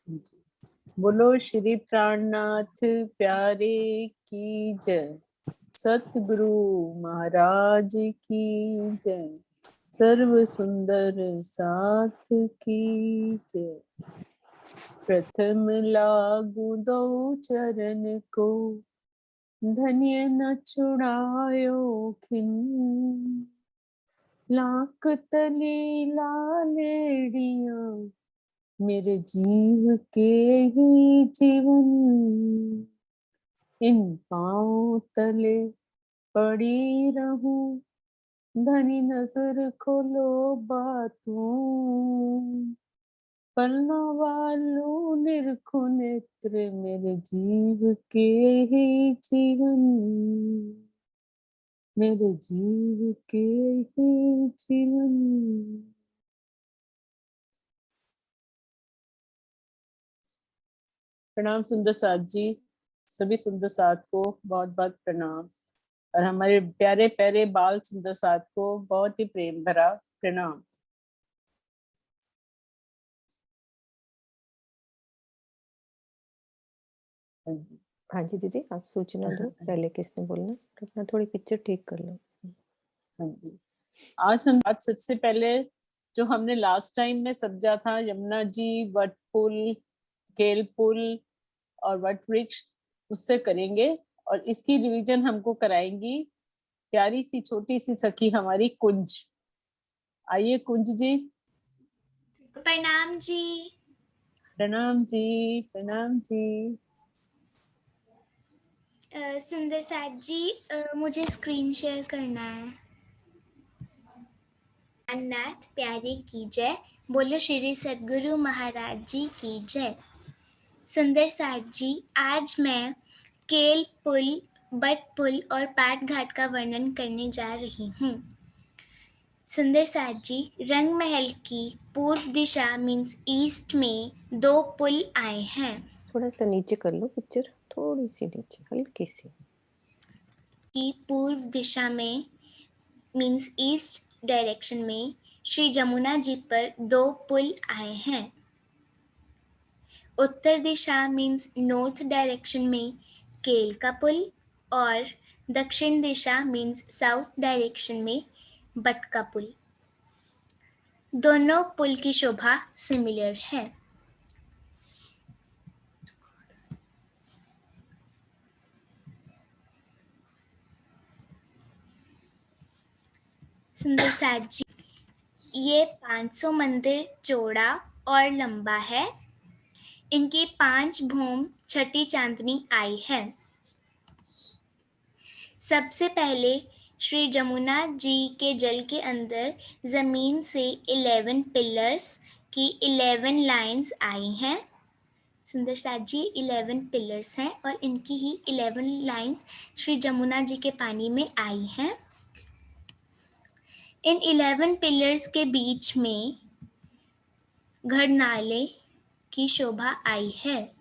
बोलो श्री प्राणनाथ प्यारे की जय, सतगुरु महाराज की जय, सर्व सुंदर साथ की जय। प्रथम लागू दो चरण को, धन्य न छुड़ायो खिन, लाख तले लालेड़िया, मेरे जीव के ही जीवन, इन पाँव तले पड़ी रहूं, धनी नजर खोलो बातों, पलना वालों निरखो नेत्र, मेरे जीव के ही जीवन, मेरे जीव के ही जीवन। प्रणाम सुंदर साथ जी, सभी सुंदर साथ को बहुत बहुत प्रणाम, और हमारे प्यारे प्यारे बाल सुंदर साथ को बहुत ही प्रेम भरा प्रणाम। हाँ जी दीदी, आप सूचना दो पहले किसने बोलना, अपना थोड़ी पिक्चर ठीक कर लो। हाँ जी, आज हम बात सबसे पहले जो हमने लास्ट टाइम में समझा था, यमुना जी, वट पुल, केल पुल और वट वृक्ष, उससे करेंगे, और इसकी रिवीजन हमको कराएंगी प्यारी सी छोटी सी सखी हमारी कुंज। आइए कुंज जी। प्रणाम जी। प्रणाम जी, प्रणाम जी। सुंदर साथ जी, मुझे स्क्रीन शेयर करना है। अन्नाथ प्यारे की जय, बोलो श्री सद्गुरु महाराज जी की जय। सुंदर साथ जी, आज मैं केल पुल, बट पुल और पाट घाट का वर्णन करने जा रही हूँ। सुंदर साथ जी, रंग महल की पूर्व दिशा मीन्स ईस्ट में दो पुल आए हैं। थोड़ा सा नीचे कर लो पिक्चर, थोड़ी सी नीचे, हल्की सी। की पूर्व दिशा में मीन्स ईस्ट डायरेक्शन में श्री जमुना जी पर दो पुल आए हैं। उत्तर दिशा मीन्स नॉर्थ डायरेक्शन में केल का पुल, और दक्षिण दिशा मीन्स साउथ डायरेक्शन में बट का पुल। दोनों पुल की शोभा सिमिलर है। सुंदर साथ जी, ये 500 मंदिर चौड़ा और लंबा है। इनकी 5 भूम छठी चांदनी आई है। सबसे पहले श्री जमुना जी के जल के अंदर जमीन से 11 पिलर्स की 11 लाइंस आई हैं। सुंदर साथ जी, 11 पिलर्स हैं और इनकी ही 11 लाइंस श्री जमुना जी के पानी में आई हैं। इन 11 पिलर्स के बीच में घड़नाले की शोभा आई है।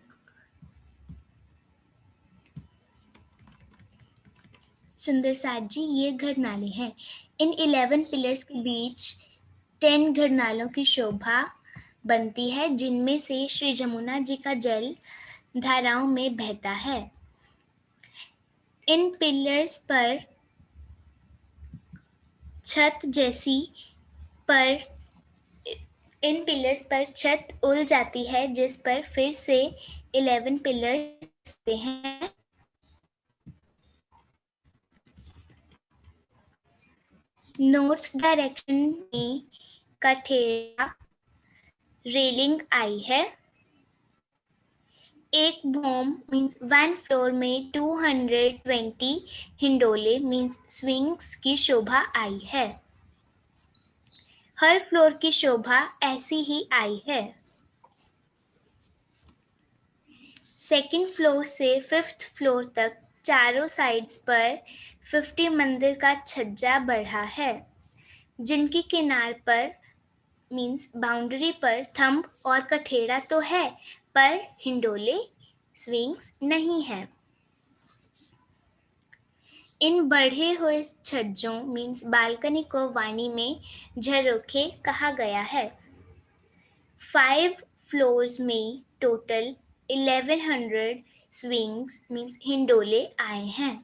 सुंदर साथ जी, ये घड़नाले हैं। इन 11 पिलर्स के बीच 10 घड़नालों की शोभा बनती है, जिनमें से श्री जमुना जी का जल धाराओं में बहता है। इन पिलर्स पर छत उल जाती है, जिस पर फिर से 11 पिलर्स हैं। नॉर्थ डायरेक्शन में कठेरा रेलिंग आई है। एक भूम मीन्स 1 फ्लोर में 220 हिंडोले मीन्स स्विंग्स की शोभा आई है। हर फ्लोर की शोभा ऐसी ही आई है। सेकंड फ्लोर से 5th फ्लोर तक चारों साइड्स पर 50 मंदिर का छज्जा बढ़ा है, जिनकी किनार पर मीन्स बाउंड्री पर थंब और कठेड़ा तो है, पर हिंडोले स्विंग्स नहीं है। इन बढ़े हुए छज्जों मीन्स बालकनी को वाणी में झरोखे कहा गया है। 5 फ्लोर्स में टोटल 1100 स्विंग्स मीन्स हिंडोले आए हैं।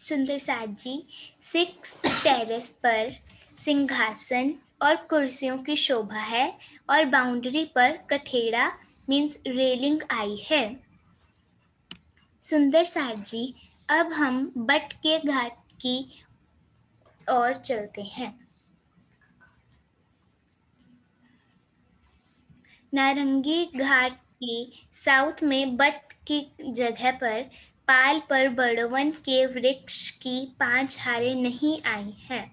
सुंदर साथ जी 6th टेरेस पर सिंहासन और कुर्सियों की शोभा है और बाउंड्री पर कठेड़ा मीन्स रेलिंग आई है। सुंदर साथ जी अब हम बट के घाट की ओर चलते हैं। नारंगी घाट की साउथ में बट की जगह पर पाल पर बड़वन के वृक्ष की 5 हारें नहीं आई हैं।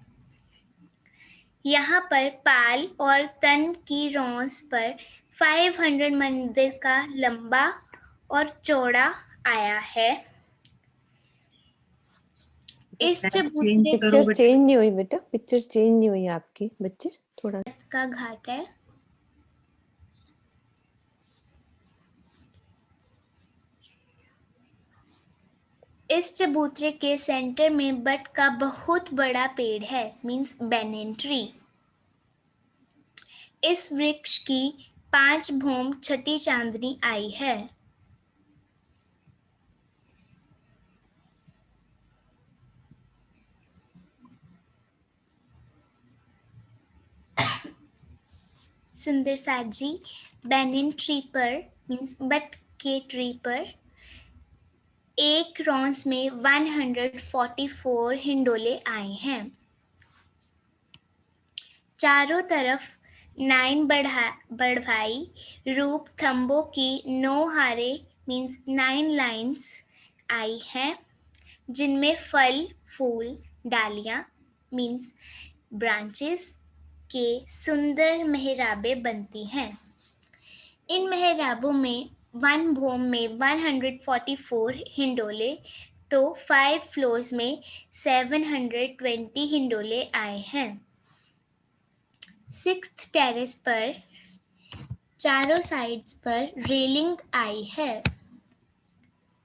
यहाँ पर पाल और तन की रॉस पर 500 मंदिर का लंबा और चौड़ा आया है। इस चबूतरे पिक्चर चेंज नहीं हुई बेटा, पिक्चर चेंज नहीं हुई आपकी बच्चे, थोड़ा का घाट है। इस चबूतरे के सेंटर में बट का बहुत बड़ा पेड़ है मीन्स बैनियन ट्री। इस वृक्ष की 5 भौम छठी चांदनी आई है। सुंदर साथ जी बैनियन ट्री पर मीन्स बट के ट्री पर एक रॉन्स में 144 हिंडोले आए हैं। चारों तरफ 9 बढ़ाई रूप थंबों की 9 हारे मीन्स 9 लाइन्स आई हैं जिनमें फल फूल डालियां मीन्स ब्रांचेस के सुंदर मेहराबें बनती हैं। इन मेहराबों में 1 भोम में 144 हिंडोले तो 5 फ्लोर्स में 720 हिंडोले आए हैं। 6th टेरेस पर चारों साइड्स पर रेलिंग आई है।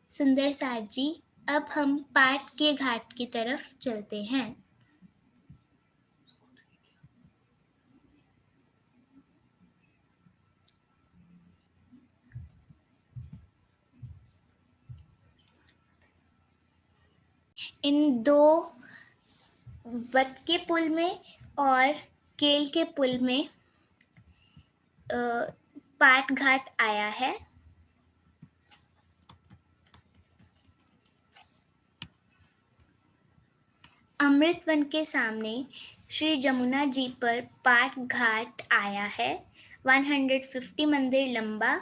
सुंदर साथ जी अब हम पाट के घाट की तरफ चलते हैं। इन 2 बट के पुल में और केल के पुल में पाट घाट आया है। अमृत वन के सामने श्री जमुना जी पर पाट घाट आया है 150 मंदिर लंबा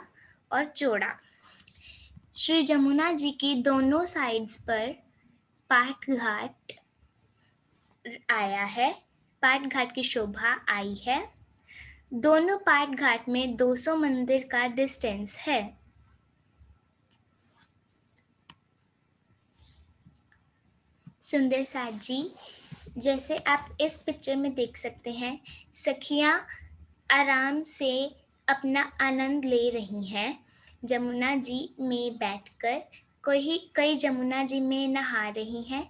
और चौड़ा। श्री जमुना जी की दोनों साइड्स पर पाट घाट आया है। पाट घाट की शोभा आई है। दोनों पाट घाट में 200 मंदिर का डिस्टेंस है। सुंदर साथ जी जैसे आप इस पिक्चर में देख सकते हैं सखियां आराम से अपना आनंद ले रही हैं जमुना जी में बैठकर। कई जमुना जी में नहा रही हैं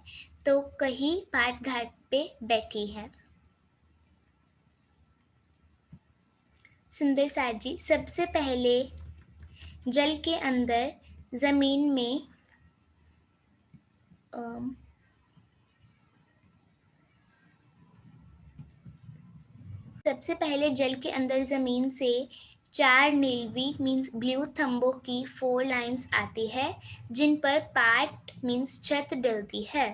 तो कहीं पाट घाट पे बैठी हैं। सुंदर साथ जी सबसे पहले जल के अंदर जमीन में सबसे पहले जल के अंदर जमीन से 4 नीलवी मीन्स ब्लू थंबों की 4 लाइंस आती है जिन पर पाट मीन्स छत डलती है।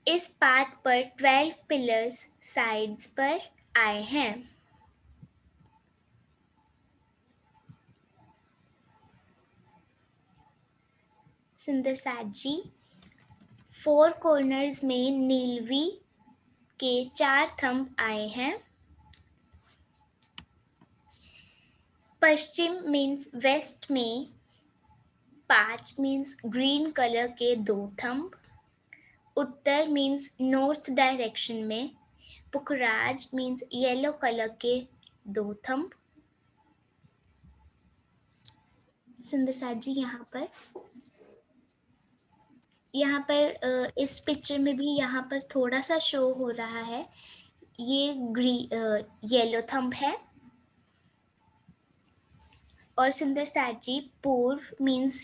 इस पाट पर 12 पिलर्स साइड्स पर आए हैं। सुंदर साथ जी 4 कॉर्नर्स में नीलवी के 4 थंब आए हैं। पश्चिम मीन्स वेस्ट में 5 मीन्स ग्रीन कलर के 2 थंब। उत्तर मीन्स नॉर्थ डायरेक्शन में पुखराज मीन्स येलो कलर के 2 थंब। सुंदर साथ जी यहाँ पर इस पिक्चर में भी यहाँ पर थोड़ा सा शो हो रहा है, ये येलो थंब है। और सुंदर साथ जी पूर्व मीन्स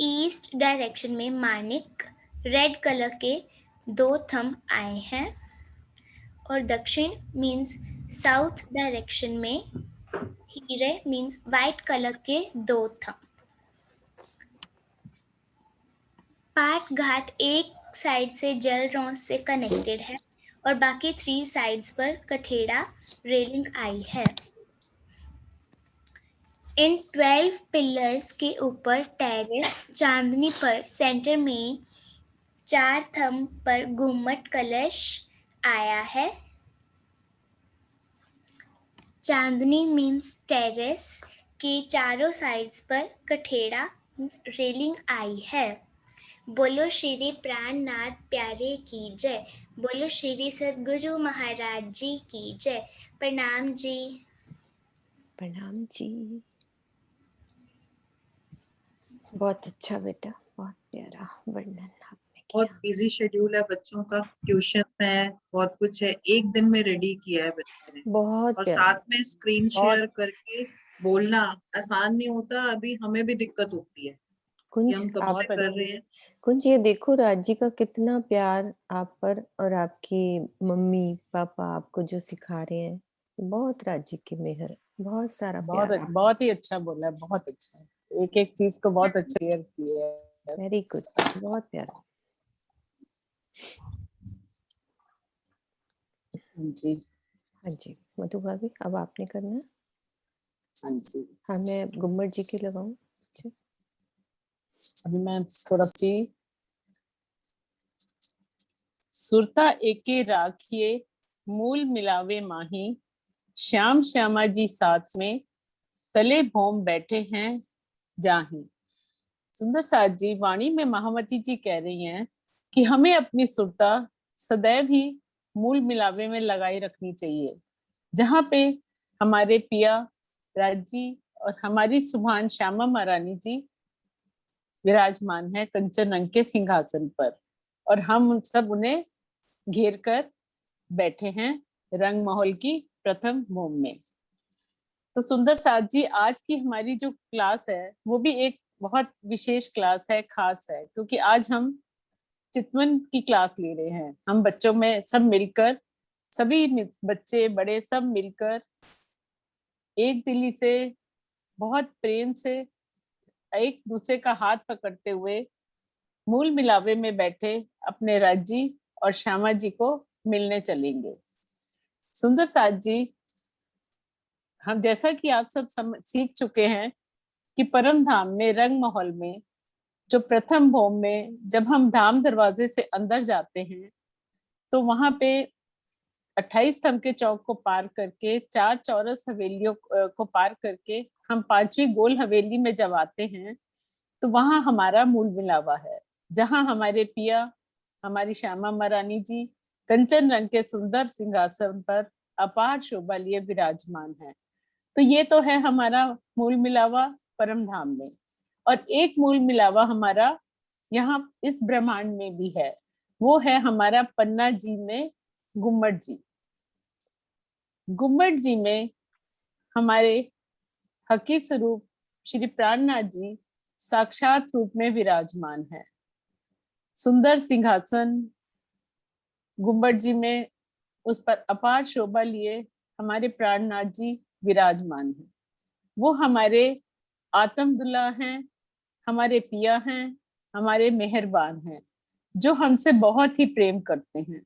ईस्ट डायरेक्शन में मानिक रेड कलर के 2 थंब आए हैं, और दक्षिण मीन्स साउथ डायरेक्शन में हीरे मीन्स वाइट कलर के 2 थंब। पाट घाट एक साइड से जल रॉस से कनेक्टेड है और बाकी 3 साइड्स पर कठेड़ा रेलिंग आई है। इन 12 पिलर्स के ऊपर टेरेस चांदनी पर सेंटर में 4 थंब पर गुम्मट कलश आया है। चांदनी मीन्स टेरेस के चारों साइड्स पर कठेड़ा रेलिंग आई है। बोलो श्री प्राणनाथ प्यारे की जय। बोलो श्री सद्गुरु महाराज जी की जय। प्रणाम जी। प्रणाम जी। बहुत अच्छा बेटा, बहुत प्यारा वर्णन आपने किया। बहुत बिजी शेड्यूल है बच्चों का, ट्यूशन है, बहुत कुछ है, एक दिन में रेडी किया है बच्चों ने। बहुत और प्यारा। साथ में स्क्रीन शेयर करके बोलना आसान नहीं होता, अभी हमें भी दिक्कत होती है कि कुंज हम कब से कर रहे हैं। कुंज ये देखो राजी का कितना प्यार आप पर, और आपकी मम्मी पापा आपको जो सिखा रहे हैं, बहुत राजी की मेहर, बहुत सारा प्यार। बहुत ही अच्छा बोला है, बहुत अच्छा, एक एक चीज को बहुत अच्छा क्लियर किया है। वेरी गुड, बहुत प्यारा। जी हाँ जी मधु भाभी, अब आपने करना है। हाँ जी, हाँ मैं गुम्मट जी की लगाऊं। अभी मैं थोड़ा सी सुरता एके राखिए मूल मिलावे माही, श्याम श्यामा जी साथ में तले भोम बैठे हैं जाही। सुंदर साथ जी वाणी में महामती जी कह रही हैं कि हमें अपनी सुरता सदैव ही मूल मिलावे में लगाई रखनी चाहिए, जहाँ पे हमारे पिया राज जी और हमारी सुभान श्यामा महारानी जी विराजमान है कंचन रंग के सिंहासन पर, और हम सब उन्हें घेर कर बैठे हैं रंग महल की प्रथम मोम में। तो सुंदर साथ जी आज की हमारी जो क्लास है वो भी एक बहुत विशेष क्लास है, खास है, क्योंकि आज हम चितवन की क्लास ले रहे हैं। हम बच्चों में सब मिलकर, सभी बच्चे बड़े सब मिलकर एक दिली से, बहुत प्रेम से एक दूसरे का हाथ पकड़ते हुए मूल मिलावे में बैठे अपने राज जी और श्यामा जी को मिलने चलेंगे। सुंदर साथ जी, हम जैसा कि आप सब सीख चुके हैं कि परम धाम में रंग महल में जो प्रथम भोम में जब हम धाम दरवाजे से अंदर जाते हैं तो वहां पे 28 स्तंभ के चौक को पार करके 4 चौरस हवेलियों को पार करके हम 5वीं गोल हवेली में जब आते हैं तो वहां हमारा मूल मिलावा है, जहां हमारे पिया हमारी श्यामा महारानी जी कंचन रंग के सुंदर सिंहासन पर अपार शोभा लिए विराजमान है। तो ये तो है हमारा मूल मिलावा परम धाम में, और एक मूल मिलावा हमारा यहाँ इस ब्रह्मांड में भी है, वो है हमारा पन्ना जी में गुम्मट जी। गुम्मट जी में हमारे हकी स्वरूप श्री प्राणनाथ जी साक्षात रूप में विराजमान है। सुंदर सिंहासन गुम्बट जी में, उस पर अपार शोभा लिए हमारे प्राणनाथ जी विराजमान हैं। वो हमारे आत्मदुल्ला हैं, हमारे पिया हैं, हमारे मेहरबान हैं, जो हमसे बहुत ही प्रेम करते हैं।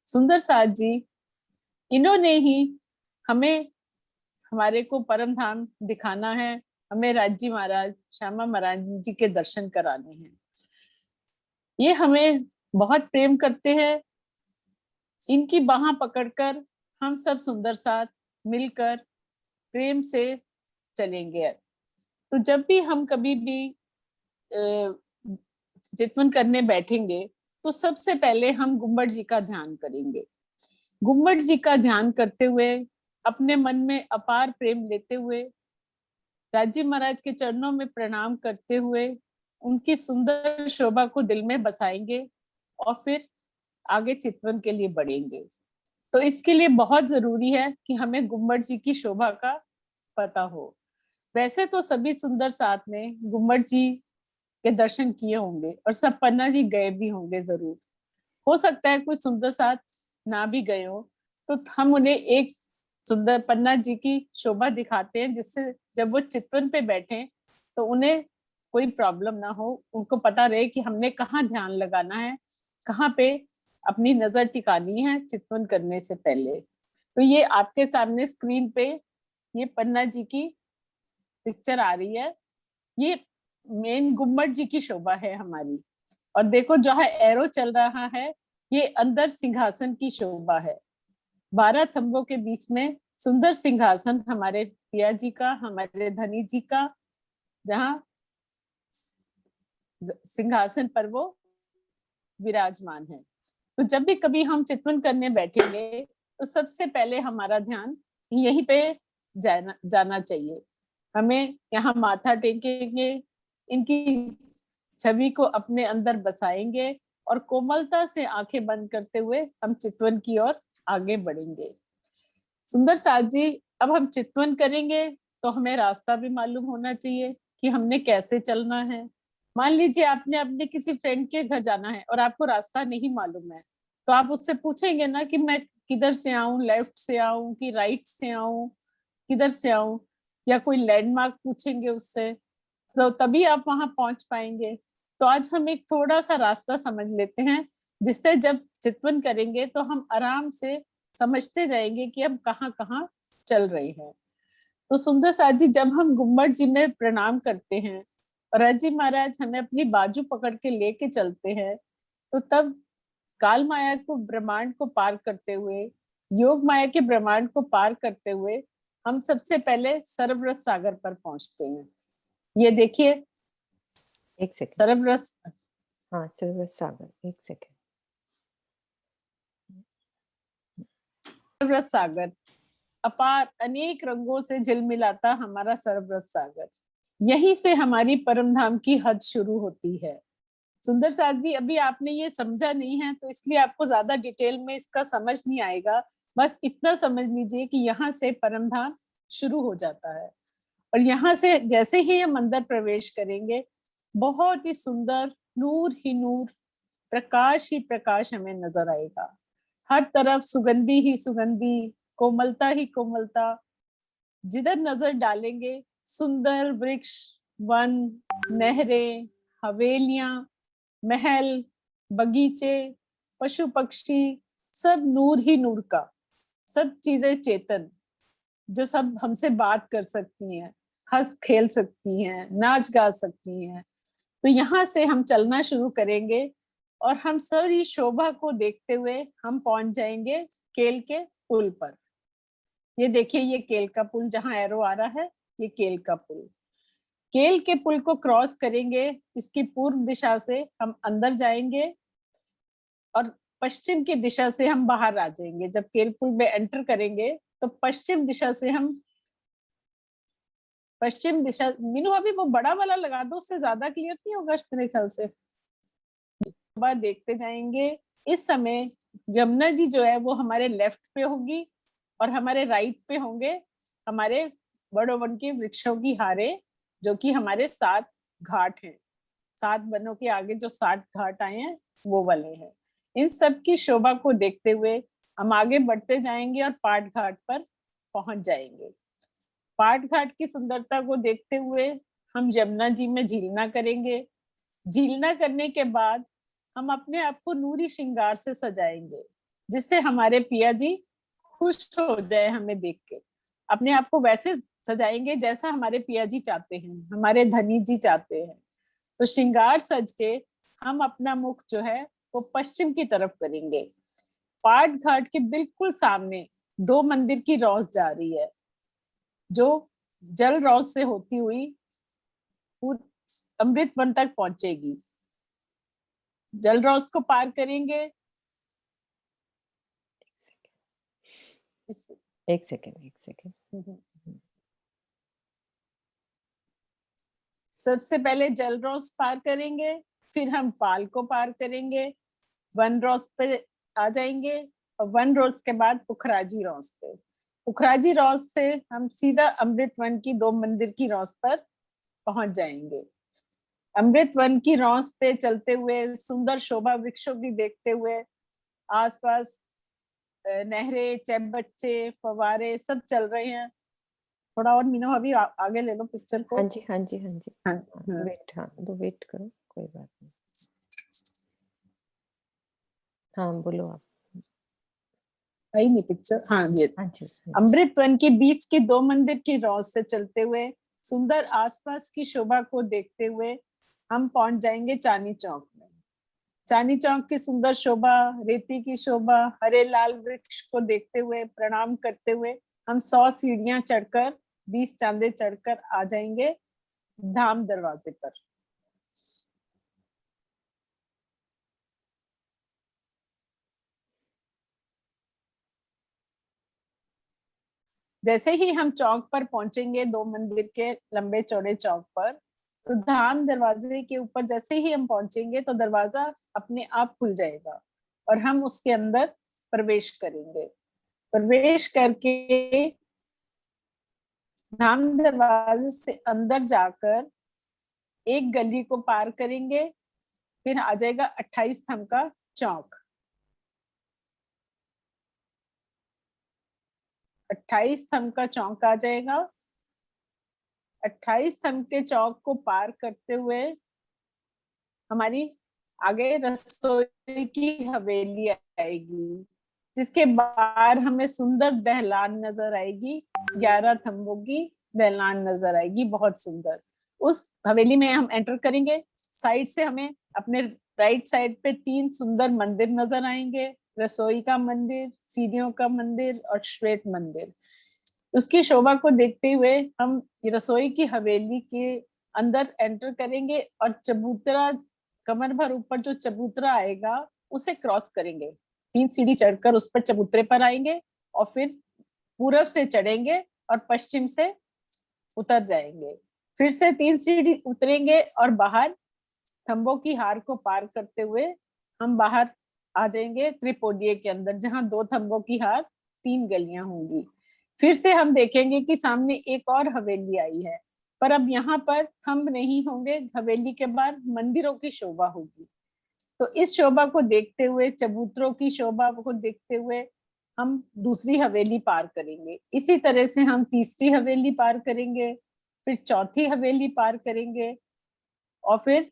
सुंदर साथ जी, इन्होंने ही हमें हमारे को परम धाम दिखाना है, हमें राजी महाराज श्यामा महाराज जी के दर्शन कराने हैं। ये हमें बहुत प्रेम करते हैं। इनकी बाह पकड़कर हम सब सुंदर साथ मिलकर प्रेम से चलेंगे। तो जब भी हम कभी भी चितवन करने बैठेंगे तो सबसे पहले हम गुम्बट जी का ध्यान करेंगे। गुम्बट जी का ध्यान करते हुए अपने मन में अपार प्रेम लेते हुए राज्य महाराज के चरणों में प्रणाम करते हुए उनकी सुंदर शोभा को दिल में बसाएंगे और फिर आगे चितवन के लिए बढ़ेंगे। तो इसके लिए बहुत जरूरी है कि हमें गुम्बद जी की शोभा का पता हो। वैसे तो सभी सुंदर साथ ने गुम्बद जी के दर्शन किए होंगे और सब पन्ना जी गए भी होंगे जरूर। हो सकता है कुछ सुंदर साथ ना भी गए हो, तो हम उन्हें एक सुंदर पन्ना जी की शोभा दिखाते हैं, जिससे जब वो चितवन पे बैठे तो उन्हें कोई प्रॉब्लम ना हो, उनको पता रहे कि हमने कहाँ ध्यान लगाना है, कहाँ पे अपनी नजर टिकानी है चितवन करने से पहले। तो ये आपके सामने स्क्रीन पे ये पन्ना जी की पिक्चर आ रही है। ये मेन गुम्बद जी की शोभा है हमारी। और देखो जहाँ एरो चल रहा है, ये अंदर सिंहासन की शोभा है। 12 थंबों के बीच में सुंदर सिंहासन हमारे पिया जी का, हमारे धनी जी का, जहाँ सिंहासन पर वो विराजमान है। तो जब भी कभी हम चितवन करने बैठेंगे तो सबसे पहले हमारा ध्यान यहीं पे जाना चाहिए। हमें यहाँ माथा टेकेंगे, इनकी छवि को अपने अंदर बसाएंगे और कोमलता से आंखें बंद करते हुए हम चितवन की ओर आगे बढ़ेंगे। सुंदर साथ जी, अब हम चितवन करेंगे तो हमें रास्ता भी मालूम होना चाहिए कि हमने कैसे चलना है। मान लीजिए आपने अपने किसी फ्रेंड के घर जाना है और आपको रास्ता नहीं मालूम है, तो आप उससे पूछेंगे ना कि मैं किधर से आऊं, लेफ्ट से आऊं कि राइट से आऊं, किधर से आऊं, या कोई लैंडमार्क पूछेंगे उससे, तो तभी आप वहां पहुंच पाएंगे। तो आज हम एक थोड़ा सा रास्ता समझ लेते हैं, जिससे जब चितवन करेंगे तो हम आराम से समझते जाएंगे कि हम कहाँ कहाँ चल रहे हैं। तो सुंदर साथ जी, जब हम गुम्बद जी में प्रणाम करते हैं और राज्य महाराज हमें अपनी बाजू पकड़ के लेके चलते हैं, तो तब काल माया को, ब्रह्मांड को पार करते हुए, योग माया के ब्रह्मांड को पार करते हुए हम सबसे पहले सरबरस सागर पर पहुंचते हैं। ये देखिए एक सेकंड। सरबरस, हाँ, सरबरस सागर, एक सेकंड। सरबरस सागर अपार अनेक रंगों से झिलमिलाता हमारा सरबरस सागर, यहीं से हमारी परम धाम की हद शुरू होती है। सुंदर साथ भी, अभी आपने ये समझा नहीं है तो इसलिए आपको ज्यादा डिटेल में इसका समझ नहीं आएगा। बस इतना समझ लीजिए कि यहाँ से परम धाम शुरू हो जाता है और यहाँ से जैसे ही हम अंदर प्रवेश करेंगे, बहुत ही सुंदर नूर ही नूर, प्रकाश ही प्रकाश हमें नजर आएगा। हर तरफ सुगंधी ही सुगंधी, कोमलता ही कोमलता। जिधर नजर डालेंगे सुंदर वृक्ष, वन, नहरें, हवेलियां, महल, बगीचे, पशु पक्षी, सब नूर ही नूर का। सब चीजें चेतन, जो सब हमसे बात कर सकती हैं, हंस खेल सकती हैं, नाच गा सकती हैं। तो यहाँ से हम चलना शुरू करेंगे और हम सारी शोभा को देखते हुए हम पहुंच जाएंगे केल के पुल पर। ये देखिए, ये केल का पुल, जहाँ एरो आ रहा है ये केल का पुल। केल के पुल को क्रॉस करेंगे, इसकी पूर्व दिशा से हम अंदर जाएंगे और पश्चिम की दिशा से हम बाहर आ जाएंगे। जब केल पुल में एंटर करेंगे तो पश्चिम दिशा से हम, पश्चिम दिशा, मीनू अभी वो बड़ा वाला लगा दो, उससे ज्यादा क्लियर नहीं होगा मेरे ख्याल से। बार देखते जाएंगे। इस समय यमुना जी जो है वो हमारे लेफ्ट पे होगी और हमारे राइट पे होंगे हमारे बड़ों वन के वृक्षों की हारे, जो कि हमारे 7 घाट हैं। 7 वनों के आगे जो 7 घाट आए हैं वो वाले हैं। इन सब की शोभा को देखते हुए हम आगे बढ़ते जाएंगे और पाट घाट पर पहुंच जाएंगे। पाट घाट की सुंदरता को देखते हुए हम यमुना जी में झीलना करेंगे। झीलना करने के बाद हम अपने आप को नूरी श्रृंगार से सजाएंगे, जिससे हमारे पिया जी खुश हो जाए हमें देख के। अपने आप को वैसे सजाएंगे जैसा हमारे पिया जी चाहते हैं, हमारे धनी जी चाहते हैं। तो श्रृंगार सज के हम अपना मुख जो है वो पश्चिम की तरफ करेंगे। पाट घाट के बिल्कुल सामने 2 मंदिर की रौस जा रही है, जो जल रौस से होती हुई अमृत वन तक पहुंचेगी। जल रौस को पार करेंगे। एक सेकंड। सबसे पहले जल रोस पार करेंगे, फिर हम पाल को पार करेंगे, वन रोस पे आ जाएंगे, और वन रोस के बाद पुखराजी रोस पे। पुखराजी रोस से हम सीधा अमृत वन की 2 मंदिर की रोस पर पहुंच जाएंगे। अमृत वन की रोस पे चलते हुए सुंदर शोभा वृक्षों की देखते हुए, आसपास नहरें, चैबच्चे, फवारे सब चल रहे हैं। थोड़ा और मीना भाभी आगे ले लो पिक्चर को। हाँ जी, हाँ जी, हाँ जी। हाँ, हाँ, हाँ। वेट करो, कोई बात नहीं। हाँ, बोलो आप। आई नहीं पिक्चर? हाँ, ये हाँ जी, हाँ जी। अमृत वन के बीच की 2 मंदिर की रोस से चलते हुए, सुंदर आसपास की शोभा को देखते हुए हम पहुंच जाएंगे चांदनी चौक में। चांदनी चौक की सुंदर शोभा, रेती की शोभा, हरे लाल वृक्ष को देखते हुए, प्रणाम करते हुए हम 100 सीढ़ियां चढ़कर, 20 चांदे चढ़कर आ जाएंगे धाम दरवाजे पर। जैसे ही हम चौक पर पहुंचेंगे, 2 मंदिर के लंबे चौड़े चौक पर, तो धाम दरवाजे के ऊपर जैसे ही हम पहुंचेंगे तो दरवाजा अपने आप खुल जाएगा और हम उसके अंदर प्रवेश करेंगे। प्रवेश करके धाम दरवाजे से अंदर जाकर एक गली को पार करेंगे, फिर आ जाएगा 28 स्तंभ का चौक। 28 स्तंभ का चौक आ जाएगा। 28 स्तंभ के चौक को पार करते हुए हमारी आगे रसोई की हवेली आएगी, जिसके बाहर हमें सुंदर दहलान नजर आएगी। 11 थंबों की दहलान नजर आएगी, बहुत सुंदर। उस हवेली में हम एंटर करेंगे, साइड से हमें अपने राइट साइड पे 3 सुंदर मंदिर नजर आएंगे, रसोई का मंदिर, सीढ़ियों का मंदिर और श्वेत मंदिर। उसकी शोभा को देखते हुए हम रसोई की हवेली के अंदर एंटर करेंगे और चबूतरा, कमर भर ऊपर जो चबूतरा आएगा उसे क्रॉस करेंगे। 3 सीढ़ी चढ़कर उस पर चबूतरे पर आएंगे और फिर पूरब से चढ़ेंगे और पश्चिम से उतर जाएंगे। फिर से 3 सीढ़ी उतरेंगे और बाहर थंबों की हार को पार करते हुए हम बाहर आ जाएंगे त्रिपोडिये के अंदर, जहां 2 थंबों की हार 3 गलियां होंगी। फिर से हम देखेंगे कि सामने एक और हवेली आई है, पर अब यहाँ पर थंब नहीं होंगे। हवेली के बाद मंदिरों की शोभा होगी। तो इस शोभा को देखते हुए, चबूतरों की शोभा को देखते हुए हम दूसरी हवेली पार करेंगे। इसी तरह से हम तीसरी हवेली पार करेंगे, फिर चौथी हवेली पार करेंगे, और फिर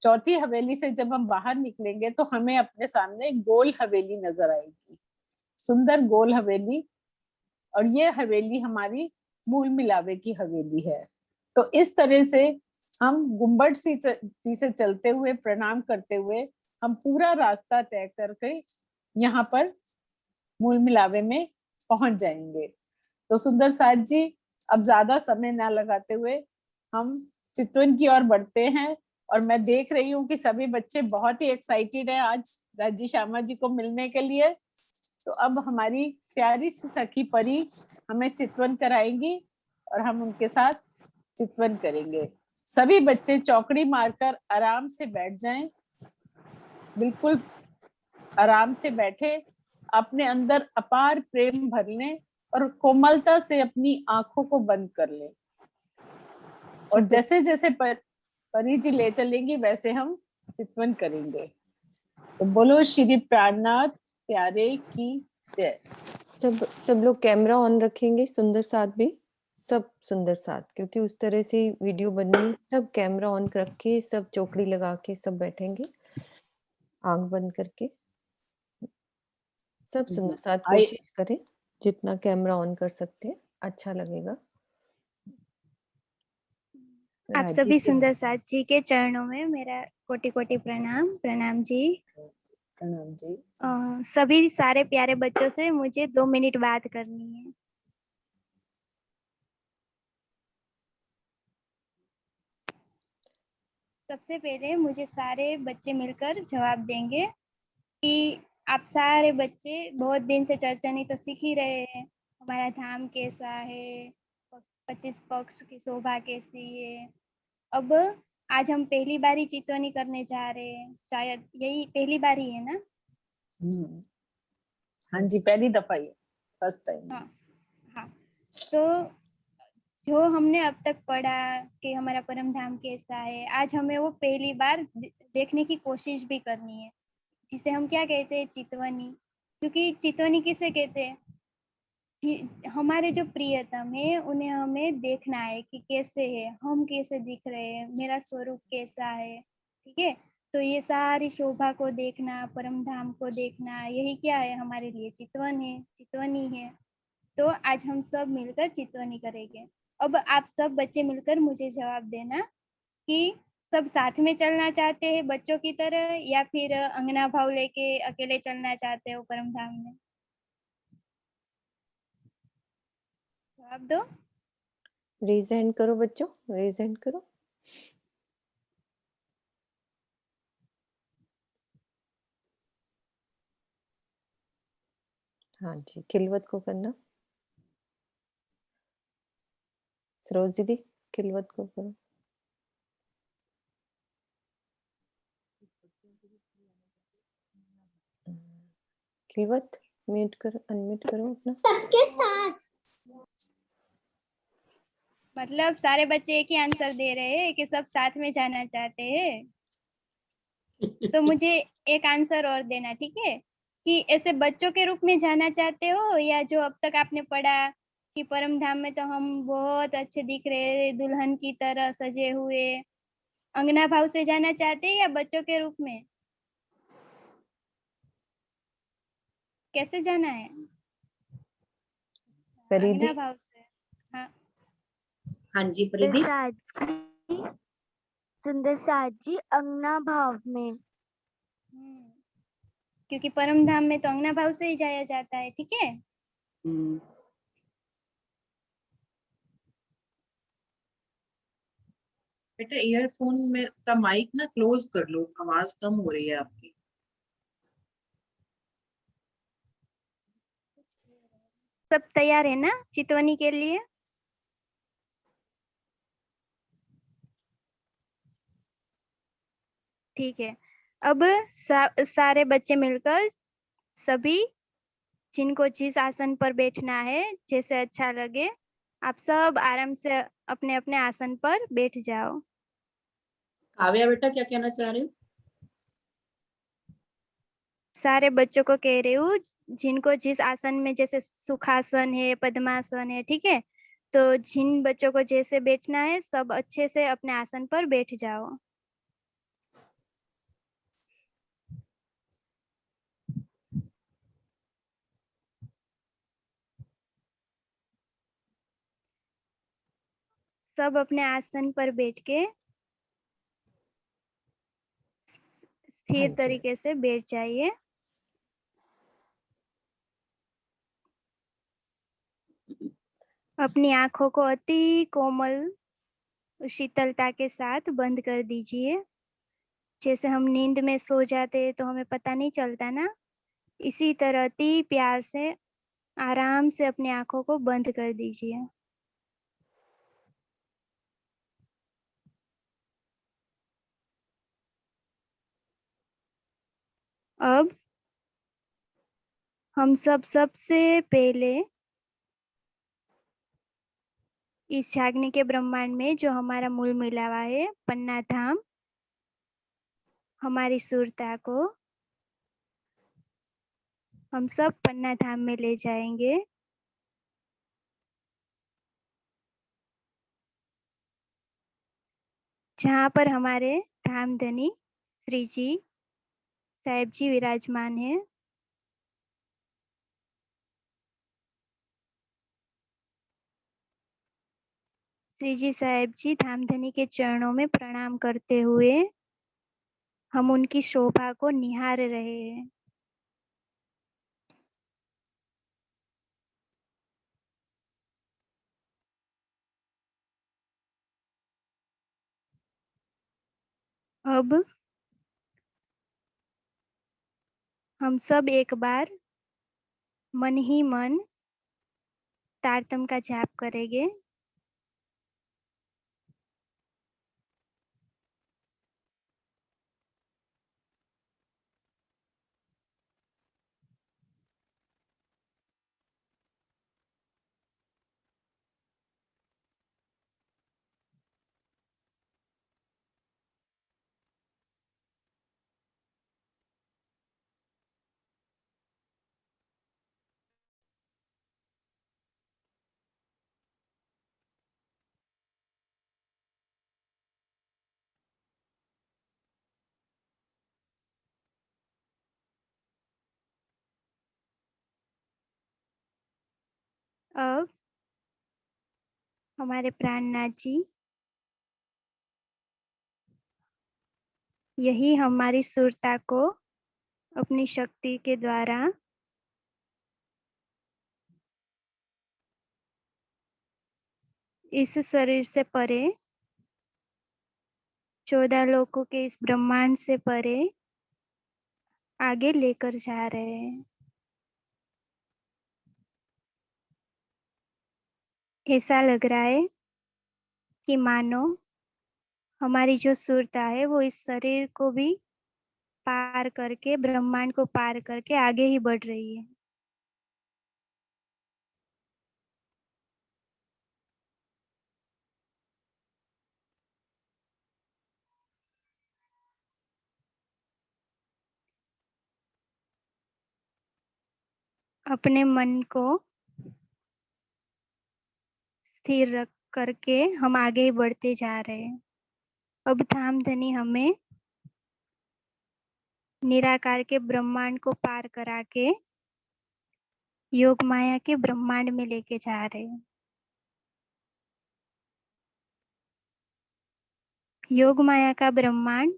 चौथी हवेली से जब हम बाहर निकलेंगे तो हमें अपने सामने गोल हवेली नजर आएगी, सुंदर गोल हवेली। और ये हवेली हमारी मूल मिलावे की हवेली है। तो इस तरह से हम गुम्बद सी से चलते हुए, प्रणाम करते हुए हम पूरा रास्ता तय करके यहाँ पर मूल मिलावे में पहुंच जाएंगे। तो सुंदर साथ जी, अब ज्यादा समय ना लगाते हुए हम चितवन की ओर बढ़ते हैं। और मैं देख रही हूँ कि सभी बच्चे बहुत ही एक्साइटेड है आज राज्य श्यामा जी को मिलने के लिए। तो अब हमारी प्यारी सी सखी परी हमें चितवन कराएंगी और हम उनके साथ चितवन करेंगे। सभी बच्चे चौकड़ी मारकर आराम से बैठ जाएं, बिल्कुल आराम से बैठे, अपने अंदर अपार प्रेम भर लें और कोमलता से अपनी आंखों को बंद कर लें। और जैसे जैसे परी जी ले चलेंगी वैसे हम चितवन करेंगे। तो बोलो श्री प्राणनाथ प्यारे की जय। सब लोग कैमरा ऑन रखेंगे, सुंदर साथ भी, सब सुंदर साथ, क्योंकि उस तरह से वीडियो बननी है। सब कैमरा ऑन रख के, सब चौकड़ी लगा के सब बैठेंगे, आंख बंद करके। सब सुंदर साथ कोशिश करें जितना कैमरा ऑन कर सकते हैं, अच्छा लगेगा। आप सभी सुंदर साथ जी के चरणों में मेरा कोटि कोटि प्रणाम। प्रणाम जी। प्रणाम जी। सभी सारे प्यारे बच्चों से मुझे 2 मिनट बात करनी है। सबसे पहले मुझे सारे बच्चे मिलकर जवाब देंगे कि आप सारे बच्चे बहुत दिन से चर्चा नहीं तो सीख ही रहे हैं, हमारा धाम कैसा है, 25 पक्ष की शोभा कैसी है, अब आज हम पहली बार ही चितवनी करने जा रहे हैं, शायद यही पहली बार ही है ना? हाँ जी, पहली दफा ही, फर्स्ट टाइम। हाँ हाँ। तो जो हमने अब तक पढ़ा कि हमारा परम धाम कैसा है, आज हमें वो पहली बार देखने की कोशिश भी करनी है, जिसे हम क्या कहते हैं, चितवनी। क्योंकि चितवनी किसे कहते हैं? हमारे जो प्रियतम है उन्हें हमें देखना है कि कैसे है, हम कैसे दिख रहे हैं, मेरा स्वरूप कैसा है, ठीक है। तो ये सारी शोभा को देखना, परम धाम को देखना, यही क्या है हमारे लिए? चितवन है, चितवनी है। तो आज हम सब मिलकर चितवनी करेंगे। अब आप सब बच्चे मिलकर मुझे जवाब देना कि सब साथ में चलना चाहते हैं बच्चों की तरह, या फिर अंगना भाव लेके अकेले चलना चाहते हो परम धाम में? जवाब दो। रेज हैंड करो बच्चों, रेज हैंड करो। हाँ जी, खिलवत को करना। सरोज दीदी, खिलवत को करो। खिलवत, म्यूट करो, अनम्यूट करो अपना। सबके साथ। मतलब सारे बच्चे एक ही आंसर दे रहे हैं कि सब साथ में जाना चाहते हैं। तो मुझे एक आंसर और देना, ठीक है? कि ऐसे बच्चों के रूप में जाना चाहते हो, या जो अब तक आपने पढ़ा कि परम धाम में तो हम बहुत अच्छे दिख रहे हैं, दुल्हन की तरह सजे हुए, अंगना भाव से जाना चाहते हैं, या बच्चों के रूप में? कैसे जाना है? परिधि, अंगना भाव से। हाँ हाँ जी परिधि। सुंदर साथ जी अंगना भाव में। क्योंकि परम धाम में तो अंगना भाव से ही जाया जाता है, ठीक है। बेटा ईयरफोन में का माइक ना क्लोज कर लो, आवाज कम हो रही है आपकी। सब तैयार है ना चितवनी के लिए? ठीक है। अब सारे बच्चे मिलकर, सभी जिनको जिस आसन पर बैठना है, जैसे अच्छा लगे, आप सब आराम से अपने अपने आसन पर बैठ जाओ। काव्या बेटा क्या कहना चाह रहे हो? सारे बच्चों को कह रही हूँ, जिनको जिस आसन में, जैसे सुखासन है, पद्मासन है, ठीक है, तो जिन बच्चों को जैसे बैठना है, सब अच्छे से अपने आसन पर बैठ जाओ। सब अपने आसन पर बैठ के स्थिर तरीके से बैठ जाइए। अपनी आंखों को अति कोमल शीतलता के साथ बंद कर दीजिए। जैसे हम नींद में सो जाते हैं तो हमें पता नहीं चलता ना, इसी तरह अति प्यार से आराम से अपनी आंखों को बंद कर दीजिए। अब हम सबसे पहले इस झागनी के ब्रह्मांड में जो हमारा मूल मिलावा है, पन्ना धाम, हमारी सुरता को हम सब पन्ना धाम में ले जाएंगे। जहाँ पर हमारे धामधनी श्री जी साहेब जी विराजमान है। श्री जी साहेब जी धामधनी के चरणों में प्रणाम करते हुए हम उनकी शोभा को निहार रहे हैं। अब हम सब एक बार मन ही मन तारतम का जाप करेंगे। अब हमारे प्राणनाथ जी यही हमारी सुरता को अपनी शक्ति के द्वारा इस शरीर से परे 14 लोकों के इस ब्रह्मांड से परे आगे लेकर जा रहे हैं। ऐसा लग रहा है कि मानो हमारी जो सुरता है वो इस शरीर को भी पार करके ब्रह्मांड को पार करके आगे ही बढ़ रही है। अपने मन को स्थिर रख करके हम आगे ही बढ़ते जा रहे हैं। अब धाम धनी हमें निराकार के ब्रह्मांड को पार करा के योग माया के ब्रह्मांड में लेके जा रहे हैं। योग माया का ब्रह्मांड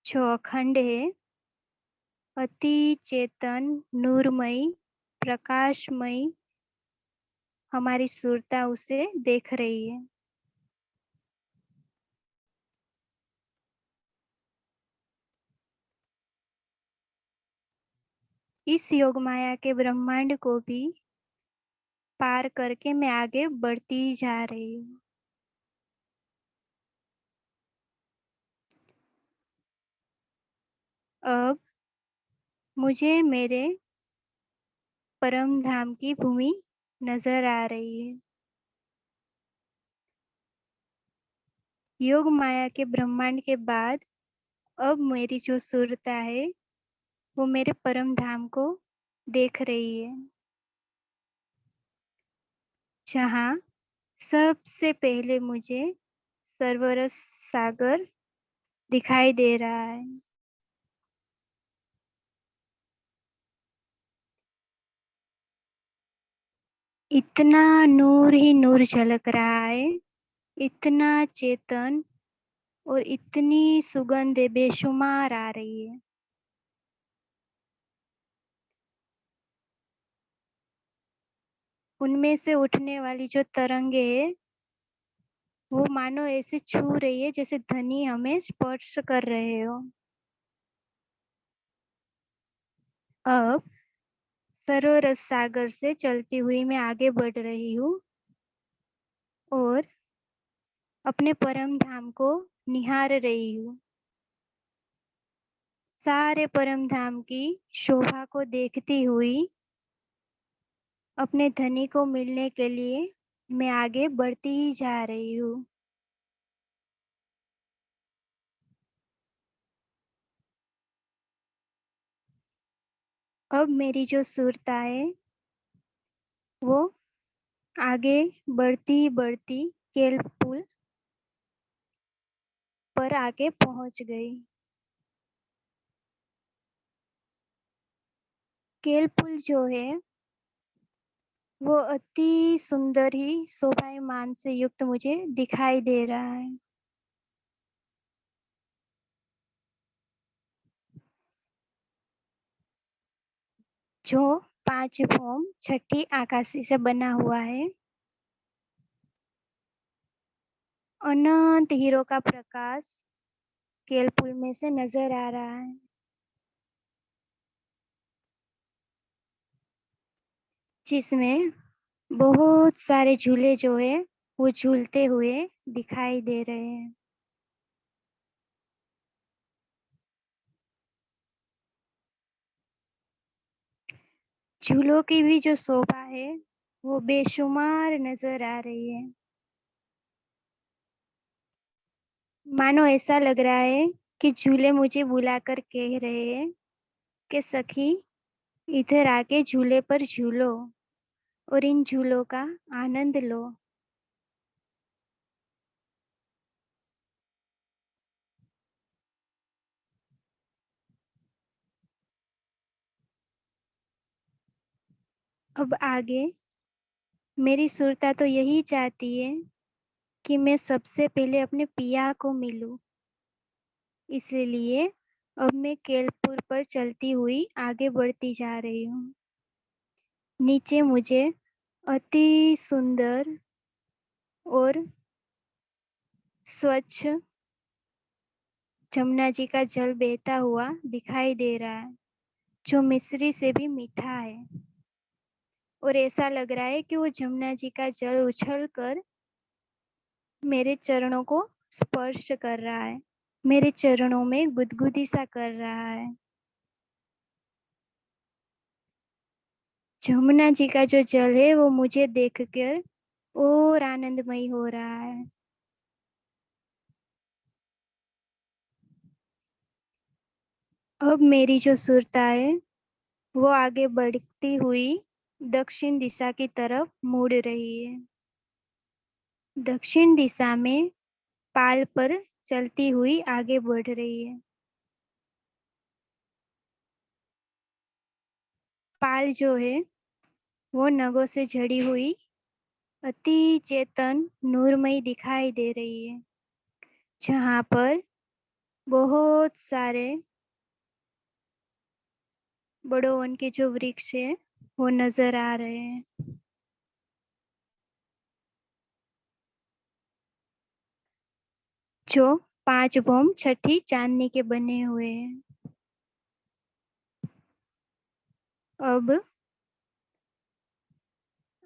जो अखंड है, अति चेतन, नूरमयी, प्रकाशमयी, हमारी सुरता उसे देख रही है। इस योग माया के ब्रह्मांड को भी पार करके मैं आगे बढ़ती जा रही हूँ। अब मुझे मेरे परम धाम की भूमि नजर आ रही है। योग माया के ब्रह्मांड के बाद अब मेरी जो सुरता है वो मेरे परम धाम को देख रही है, जहाँ सबसे पहले मुझे सर्वरस सागर दिखाई दे रहा है। इतना नूर ही नूर झलक रहा है, इतना चेतन और इतनी सुगंध बेशुमार आ रही है। उनमें से उठने वाली जो तरंगे है वो मानो ऐसे छू रही है जैसे धनी हमें स्पर्श कर रहे हो। अब सरोवर सागर से चलती हुई मैं आगे बढ़ रही हूँ और अपने परम धाम को निहार रही हूँ। सारे परम धाम की शोभा को देखती हुई अपने धनी को मिलने के लिए मैं आगे बढ़ती ही जा रही हूँ। अब मेरी जो सुरता है वो आगे बढ़ती बढ़ती केल पुल पर आके पहुंच गई। केल पुल जो है वो अति सुंदर ही शोभायमान से युक्त मुझे दिखाई दे रहा है। जो 5 भौम छठी आकाशी से बना हुआ है। अनंत हीरो का प्रकाश केल पुल में से नजर आ रहा है, जिसमें बहुत सारे झूले जो है वो झूलते हुए दिखाई दे रहे हैं। झूलों की भी जो शोभा है वो बेशुमार नजर आ रही है। मानो ऐसा लग रहा है कि झूले मुझे बुलाकर कह रहे हैं कि सखी इधर आके झूले पर झूलो और इन झूलों का आनंद लो। अब आगे मेरी सुरता तो यही चाहती है कि मैं सबसे पहले अपने पिया को मिलूं। इसलिए अब मैं केलपुर पर चलती हुई आगे बढ़ती जा रही हूँ। नीचे मुझे अति सुंदर और स्वच्छ जमुना जी का जल बहता हुआ दिखाई दे रहा है, जो मिश्री से भी मीठा है। और ऐसा लग रहा है कि वो जमुना जी का जल उछल कर मेरे चरणों को स्पर्श कर रहा है, मेरे चरणों में गुदगुदी सा कर रहा है। जमुना जी का जो जल है वो मुझे देखकर और आनंदमय हो रहा है। अब मेरी जो सुरता है वो आगे बढ़ती हुई दक्षिण दिशा की तरफ मुड़ रही है। दक्षिण दिशा में पाल पर चलती हुई आगे बढ़ रही है। पाल जो है वो नगों से जड़ी हुई अति चेतन नूरमयी दिखाई दे रही है, जहाँ पर बहुत सारे बड़ों वन के जो वृक्ष है वो नजर आ रहे हैं। जो 5 बम छठी चांदनी के बने हुए हैं। अब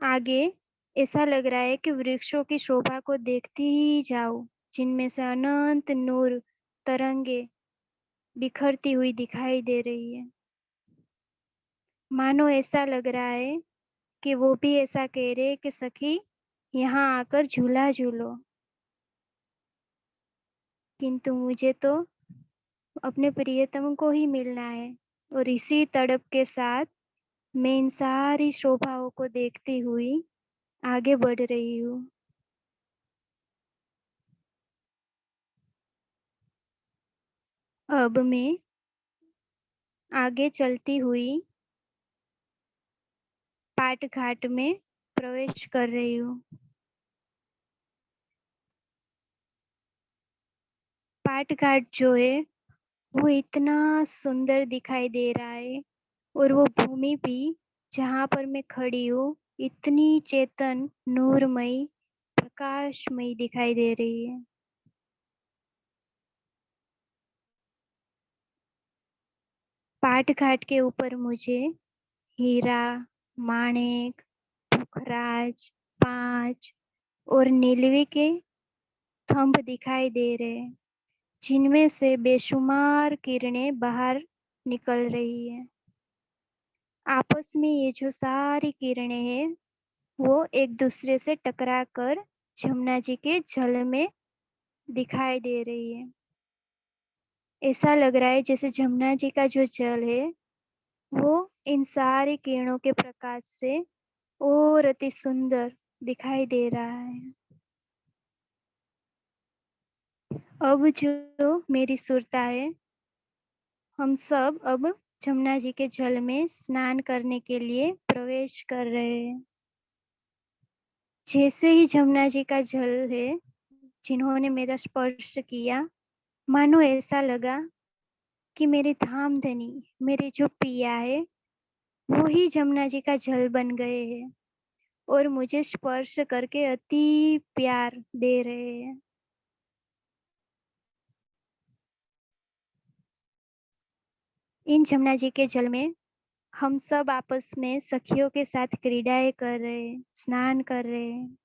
आगे ऐसा लग रहा है कि वृक्षों की शोभा को देखती ही जाओ, जिनमें से अनंत नूर तरंगे बिखरती हुई दिखाई दे रही है। मानो ऐसा लग रहा है कि वो भी ऐसा कह रहे हैं कि सखी यहाँ आकर झूला झूलो। किंतु मुझे तो अपने प्रियतम को ही मिलना है, और इसी तड़प के साथ मैं इन सारी शोभाओं को देखती हुई आगे बढ़ रही हूँ। अब मैं आगे चलती हुई पाट घाट में प्रवेश कर रही हूँ। पाट घाट जो है वो इतना सुंदर दिखाई दे रहा है, और वो भूमि भी जहाँ पर मैं खड़ी हूँ इतनी चेतन नूरमयी प्रकाशमयी दिखाई दे रही है। पाट घाट के ऊपर मुझे हीरा, माणिक, पुखराज, पांच और नीलवी के थंभ दिखाई दे रहे हैं, जिनमें से बेशुमार किरणें बाहर निकल रही है। आपस में ये जो सारी किरणें हैं वो एक दूसरे से टकरा कर जमुना जी के जल में दिखाई दे रही है। ऐसा लग रहा है जैसे जमुना जी का जो जल है वो इन सारी किरणों के प्रकाश से और अति सुंदर दिखाई दे रहा है। अब जो मेरी सुरता है, हम सब अब जमुना जी के जल में स्नान करने के लिए प्रवेश कर रहे हैं। जैसे ही जमुना जी का जल है जिन्होंने मेरा स्पर्श किया, मानो ऐसा लगा कि मेरे धामधनी, मेरे जो पिया है वो ही जमुना जी का जल बन गए हैं और मुझे स्पर्श करके अति प्यार दे रहे हैं। इन जमुना जी के जल में हम सब आपस में सखियों के साथ क्रीडाएं कर रहे हैं, स्नान कर रहे हैं।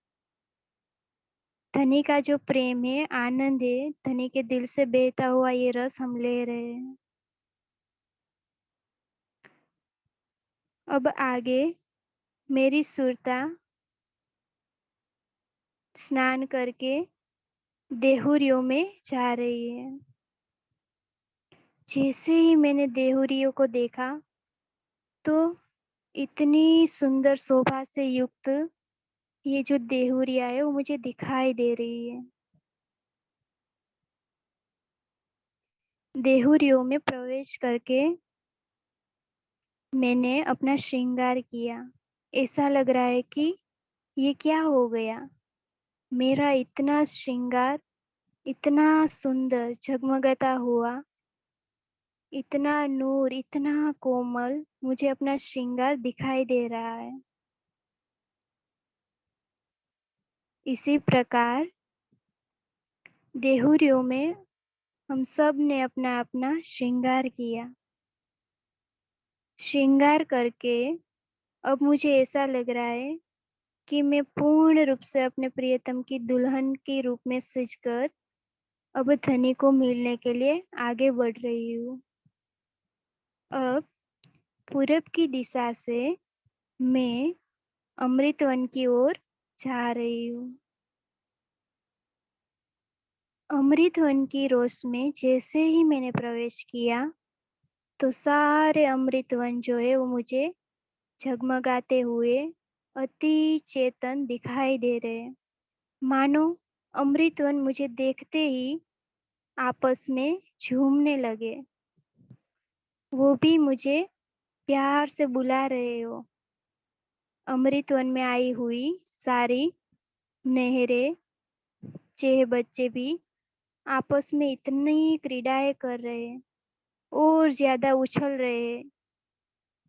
धनी का जो प्रेम है, आनंद है, धनी के दिल से बहता हुआ ये रस हम ले रहे हैं। अब आगे मेरी सुरता स्नान करके देहुरियों में जा रही है। जैसे ही मैंने देहुरियों को देखा तो इतनी सुंदर शोभा से युक्त ये जो देहुरिया है वो मुझे दिखाई दे रही है। देहुरियों में प्रवेश करके मैंने अपना श्रृंगार किया। ऐसा लग रहा है कि ये क्या हो गया? मेरा इतना श्रृंगार, इतना सुंदर झगमगाता हुआ, इतना नूर, इतना कोमल मुझे अपना श्रृंगार दिखाई दे रहा है। इसी प्रकार देहुरियों में हम सब ने अपना अपना श्रृंगार किया। श्रृंगार करके अब मुझे ऐसा लग रहा है कि मैं पूर्ण रूप से अपने प्रियतम की दुल्हन के रूप में सजकर अब धनी को मिलने के लिए आगे बढ़ रही हूँ। अब पूरब की दिशा से मैं अमृतवन की ओर जा रही हूँ। अमृतवन की रोश में जैसे ही मैंने प्रवेश किया तो सारे अमृतवन जो है वो मुझे झगमगाते हुए अति चेतन दिखाई दे रहे हैं। मानो अमृतवन मुझे देखते ही आपस में झूमने लगे। वो भी मुझे प्यार से बुला रहे हो। अमृतवन में आई हुई सारी नहरें, चेह बच्चे भी आपस में इतनी क्रीड़ाएं कर रहे हैं और ज्यादा उछल रहे हैं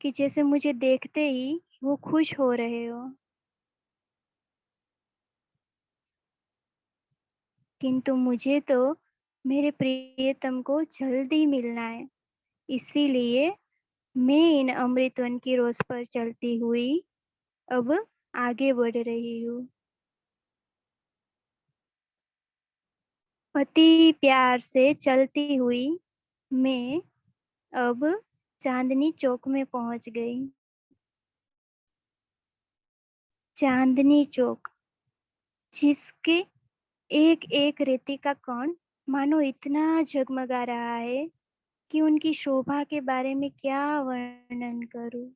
कि जैसे मुझे देखते ही वो खुश हो रहे हो। किंतु मुझे तो मेरे प्रियतम को जल्दी मिलना है, इसीलिए मैं इन अमृतवन की रोज पर चलती हुई अब आगे बढ़ रही हूँ। अति प्यार से चलती हुई मैं अब चांदनी चौक में पहुंच गई। चांदनी चौक, जिसके एक एक रेती का कण मानो इतना जगमगा रहा है कि उनकी शोभा के बारे में क्या वर्णन करूं।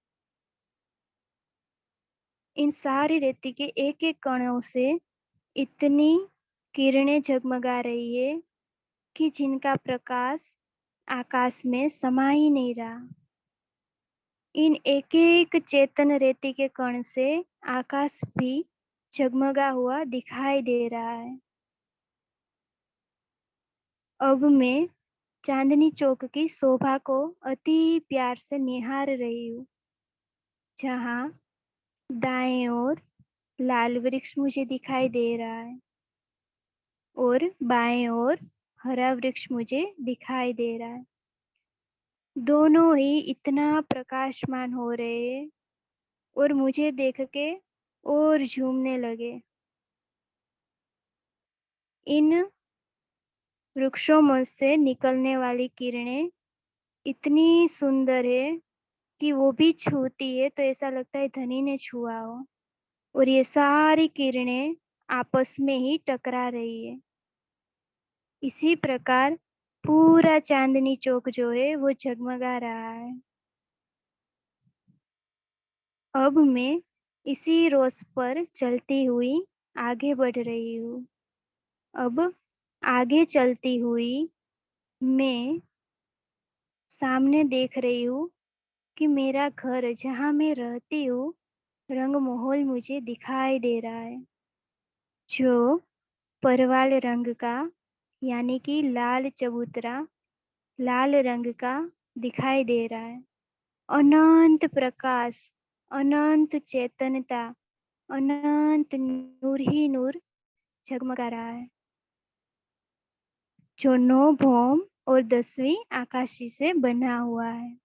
इन सारी रेती के एक एक कणों से इतनी किरणें जगमगा रही है कि जिनका प्रकाश आकाश में समा ही नहीं रहा। इन एक एक चेतन रेती के कण से आकाश भी जगमगा हुआ दिखाई दे रहा है। अब मैं चांदनी चौक की शोभा को अति प्यार से निहार रही हूँ, जहाँ दाएं ओर लाल वृक्ष मुझे दिखाई दे रहा है और बाएं ओर हरा वृक्ष मुझे दिखाई दे रहा है। दोनों ही इतना प्रकाशमान हो रहे हैं और मुझे देख के और झूमने लगे। इन वृक्षों में से निकलने वाली किरणें इतनी सुंदर है कि वो भी छूती है तो ऐसा लगता है धनी ने छुआ हो। और ये सारी किरणें आपस में ही टकरा रही है। इसी प्रकार पूरा चांदनी चौक जो है वो जगमगा रहा है। अब मैं इसी रोज पर चलती हुई आगे बढ़ रही हूँ। अब आगे चलती हुई मैं सामने देख रही हूँ कि मेरा घर जहाँ मैं रहती हूँ रंगमहल मुझे दिखाई दे रहा है, जो परवाल रंग का यानी कि लाल चबूतरा लाल रंग का दिखाई दे रहा है। अनंत प्रकाश, अनंत चेतनता, अनंत नूर ही नूर झगमगा रहा है, जो 9 भौम और 10वीं आकाशी से बना हुआ है।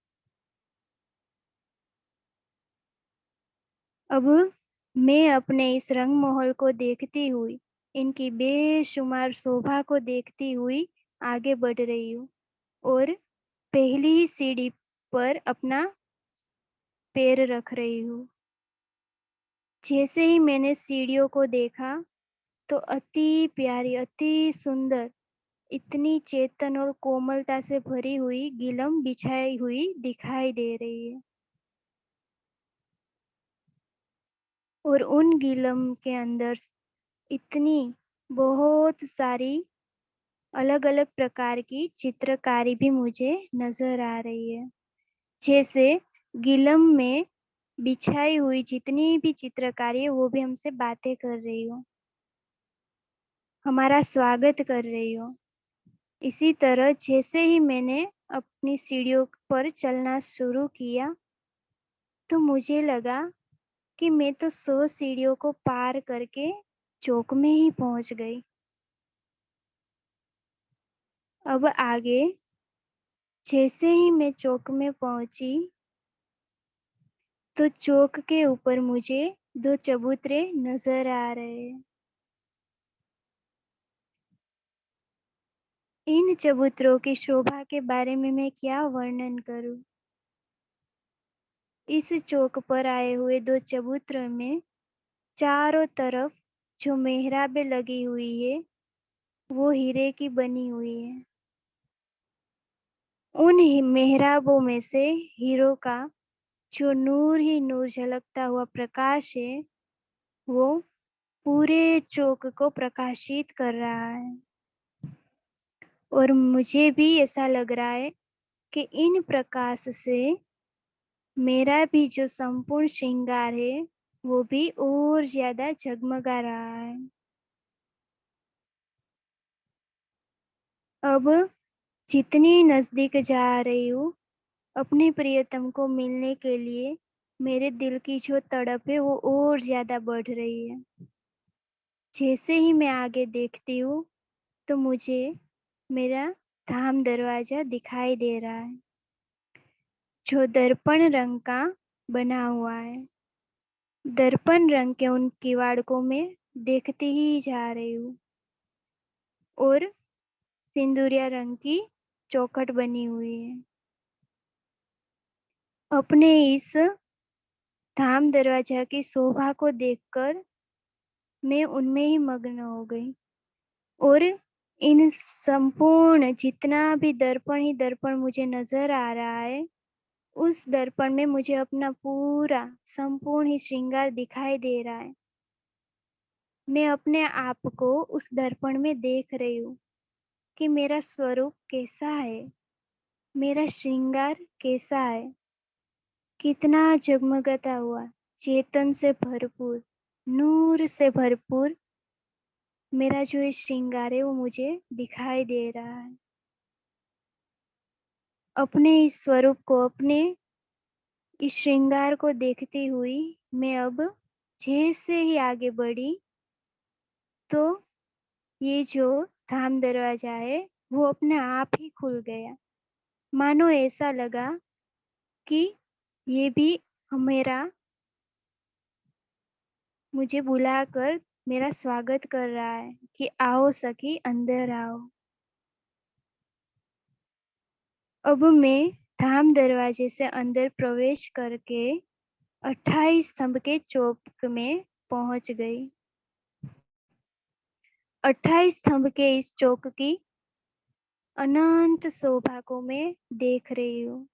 अब मैं अपने इस रंगमहल को देखती हुई, इनकी बेशुमार शोभा को देखती हुई आगे बढ़ रही हूँ और पहली ही सीढ़ी पर अपना पैर रख रही हूँ। जैसे ही मैंने सीढ़ियों को देखा तो अति प्यारी, अति सुंदर, इतनी चेतन और कोमलता से भरी हुई गिलम बिछाई हुई दिखाई दे रही है। और उन गिलम के अंदर इतनी बहुत सारी अलग अलग प्रकार की चित्रकारी भी मुझे नजर आ रही है। जैसे गिलम में बिछाई हुई जितनी भी चित्रकारी है वो भी हमसे बातें कर रही हो, हमारा स्वागत कर रही हो। इसी तरह जैसे ही मैंने अपनी सीढ़ियों पर चलना शुरू किया तो मुझे लगा कि मैं तो 100 सीढ़ियों को पार करके चौक में ही पहुंच गई। अब आगे जैसे ही मैं चौक में पहुंची तो चौक के ऊपर मुझे 2 चबूतरे नजर आ रहे हैं। इन चबूतरों की शोभा के बारे में मैं क्या वर्णन करूं। इस चौक पर आए हुए 2 चबूतरों में चारों तरफ जो मेहराबें लगी हुई है वो हीरे की बनी हुई है। उन मेहराबों में से हीरो का जो नूर ही नूर झलकता हुआ प्रकाश है वो पूरे चौक को प्रकाशित कर रहा है। और मुझे भी ऐसा लग रहा है कि इन प्रकाश से मेरा भी जो संपूर्ण श्रृंगार है वो भी और ज्यादा जगमगा रहा है। अब जितनी नजदीक जा रही हूँ अपने प्रियतम को मिलने के लिए मेरे दिल की जो तड़प है वो और ज्यादा बढ़ रही है। जैसे ही मैं आगे देखती हूँ तो मुझे मेरा धाम दरवाजा दिखाई दे रहा है जो दर्पण रंग का बना हुआ है। दर्पण रंग के उन किवाड़कों में देखती ही जा रही हूँ और सिंदूरिया रंग की चौखट बनी हुई है। अपने इस धाम दरवाजा की शोभा को देखकर मैं उनमें ही मग्न हो गई और इन संपूर्ण जितना भी दर्पण ही दर्पण मुझे नजर आ रहा है उस दर्पण में मुझे अपना पूरा संपूर्ण ही श्रृंगार दिखाई दे रहा है। मैं अपने आप को उस दर्पण में देख रही हूँ कि मेरा स्वरूप कैसा है, मेरा श्रृंगार कैसा है, कितना जगमगाता हुआ, चेतन से भरपूर, नूर से भरपूर मेरा जो ये श्रृंगार है वो मुझे दिखाई दे रहा है। अपने इस स्वरूप को, अपने इस श्रृंगार को देखती हुई मैं अब जैसे ही आगे बढ़ी तो ये जो धाम दरवाजा है वो अपने आप ही खुल गया। मानो ऐसा लगा कि ये भी मेरा मुझे बुलाकर मेरा स्वागत कर रहा है कि आओ सखी अंदर आओ। अब मैं धाम दरवाजे से अंदर प्रवेश करके 28 स्तंभ के चौक में पहुंच गई। 28 स्तंभ के इस चौक की अनंत शोभा को मैं देख रही हूँ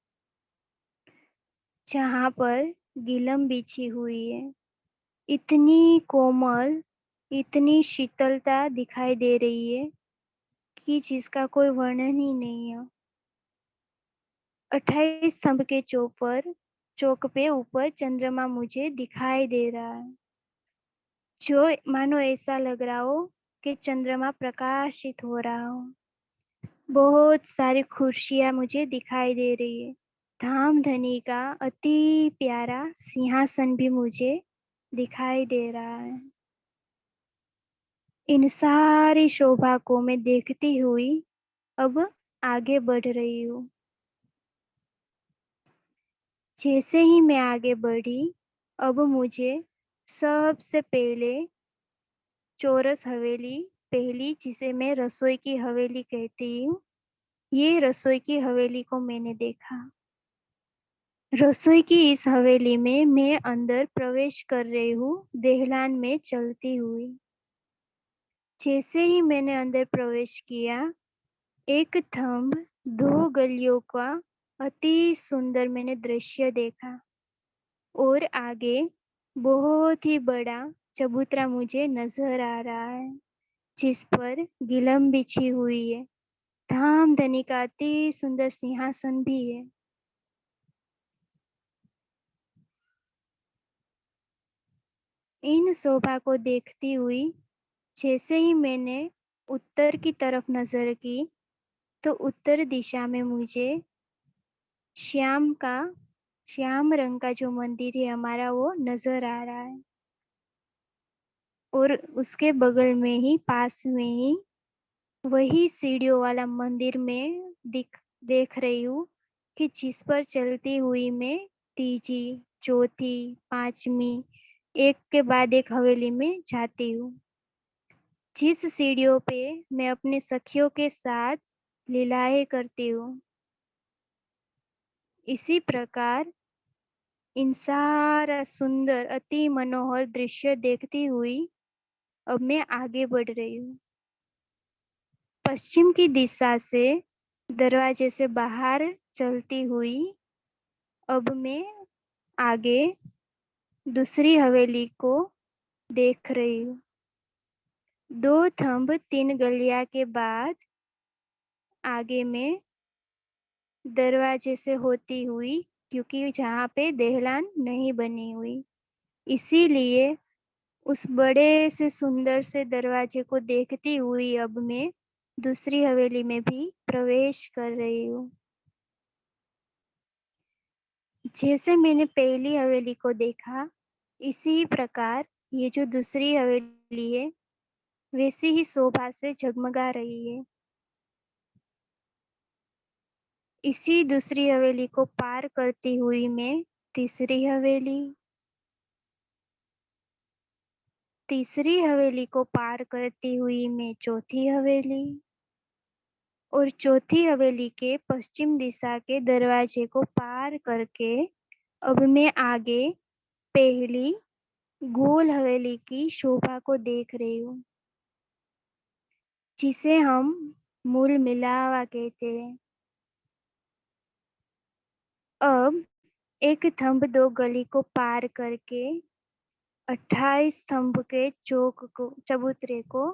जहाँ पर गिलम बिछी हुई है। इतनी कोमल, इतनी शीतलता दिखाई दे रही है कि जिसका कोई वर्णन ही नहीं है। 28 स्तंभ के चौक पे ऊपर चंद्रमा मुझे दिखाई दे रहा है जो मानो ऐसा लग रहा हो कि चंद्रमा प्रकाशित हो रहा हो। बहुत सारी कुर्सियां मुझे दिखाई दे रही है। धामधनी का अति प्यारा सिंहासन भी मुझे दिखाई दे रहा है। इन सारी शोभा को मैं देखती हुई अब आगे बढ़ रही हूँ। जैसे ही मैं आगे बढ़ी अब मुझे सबसे पहले चौरस हवेली, पहली जिसे मैं रसोई की हवेली कहती हूँ, ये रसोई की हवेली को मैंने देखा। रसोई की इस हवेली में मैं अंदर प्रवेश कर रही हूँ देहलान में चलती हुई। जैसे ही मैंने अंदर प्रवेश किया एक थंब 2 गलियों का अति सुंदर मैंने दृश्य देखा और आगे बहुत ही बड़ा चबूतरा मुझे नजर आ रहा है जिस पर गिलम बिछी हुई है। धामधनी का अति सुंदर सिंहासन भी है। इन शोभा को देखती हुई जैसे ही मैंने उत्तर की तरफ नजर की तो उत्तर दिशा में मुझे श्याम रंग का जो मंदिर है हमारा वो नजर आ रहा है। और उसके बगल में ही पास में ही वही सीढ़ियों वाला मंदिर में देख रही हूँ कि जिस पर चलती हुई मैं तीजी, चौथी, पांचवी एक के बाद एक हवेली में जाती हूँ। जिस सीढ़ियों पे मैं अपने सखियों के साथ लीलाएं करती हूँ, इसी प्रकार इन सारा सुंदर अति मनोहर दृश्य देखती हुई अब मैं आगे बढ़ रही हूँ। पश्चिम की दिशा से दरवाजे से बाहर चलती हुई अब मैं आगे दूसरी हवेली को देख रही हूँ। 2 थंब 3 गलियां के बाद आगे में दरवाजे से होती हुई, क्योंकि जहाँ पे देहलान नहीं बनी हुई, इसीलिए उस बड़े से सुंदर से दरवाजे को देखती हुई अब मैं दूसरी हवेली में भी प्रवेश कर रही हूँ। जैसे मैंने पहली हवेली को देखा, इसी प्रकार ये जो दूसरी हवेली है वैसी ही शोभा से जगमगा रही है। इसी दूसरी हवेली को पार करती हुई मैं तीसरी हवेली को पार करती हुई मैं चौथी हवेली और चौथी हवेली के पश्चिम दिशा के दरवाजे को पार करके अब मैं आगे पहली गोल हवेली की शोभा को देख रही हूँ, जिसे हम मूल मिलावा कहते हैं। अब एक थंब 2 गली को पार करके 28 स्तंभ के चबूतरे को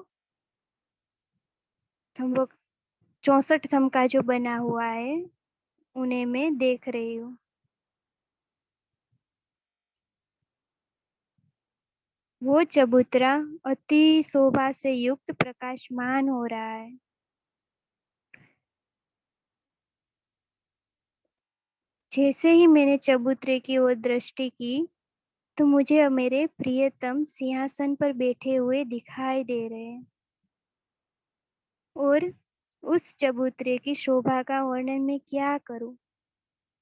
64 स्तंभ का जो बना हुआ है उन्हें मैं देख रही हूँ। वो चबूतरा अति शोभा से युक्त प्रकाशमान हो रहा है। जैसे ही मैंने चबूतरे की ओर दृष्टि की तो मुझे मेरे प्रियतम सिंहासन पर बैठे हुए दिखाई दे रहे हैं और उस चबूतरे की शोभा का वर्णन मैं क्या करूं,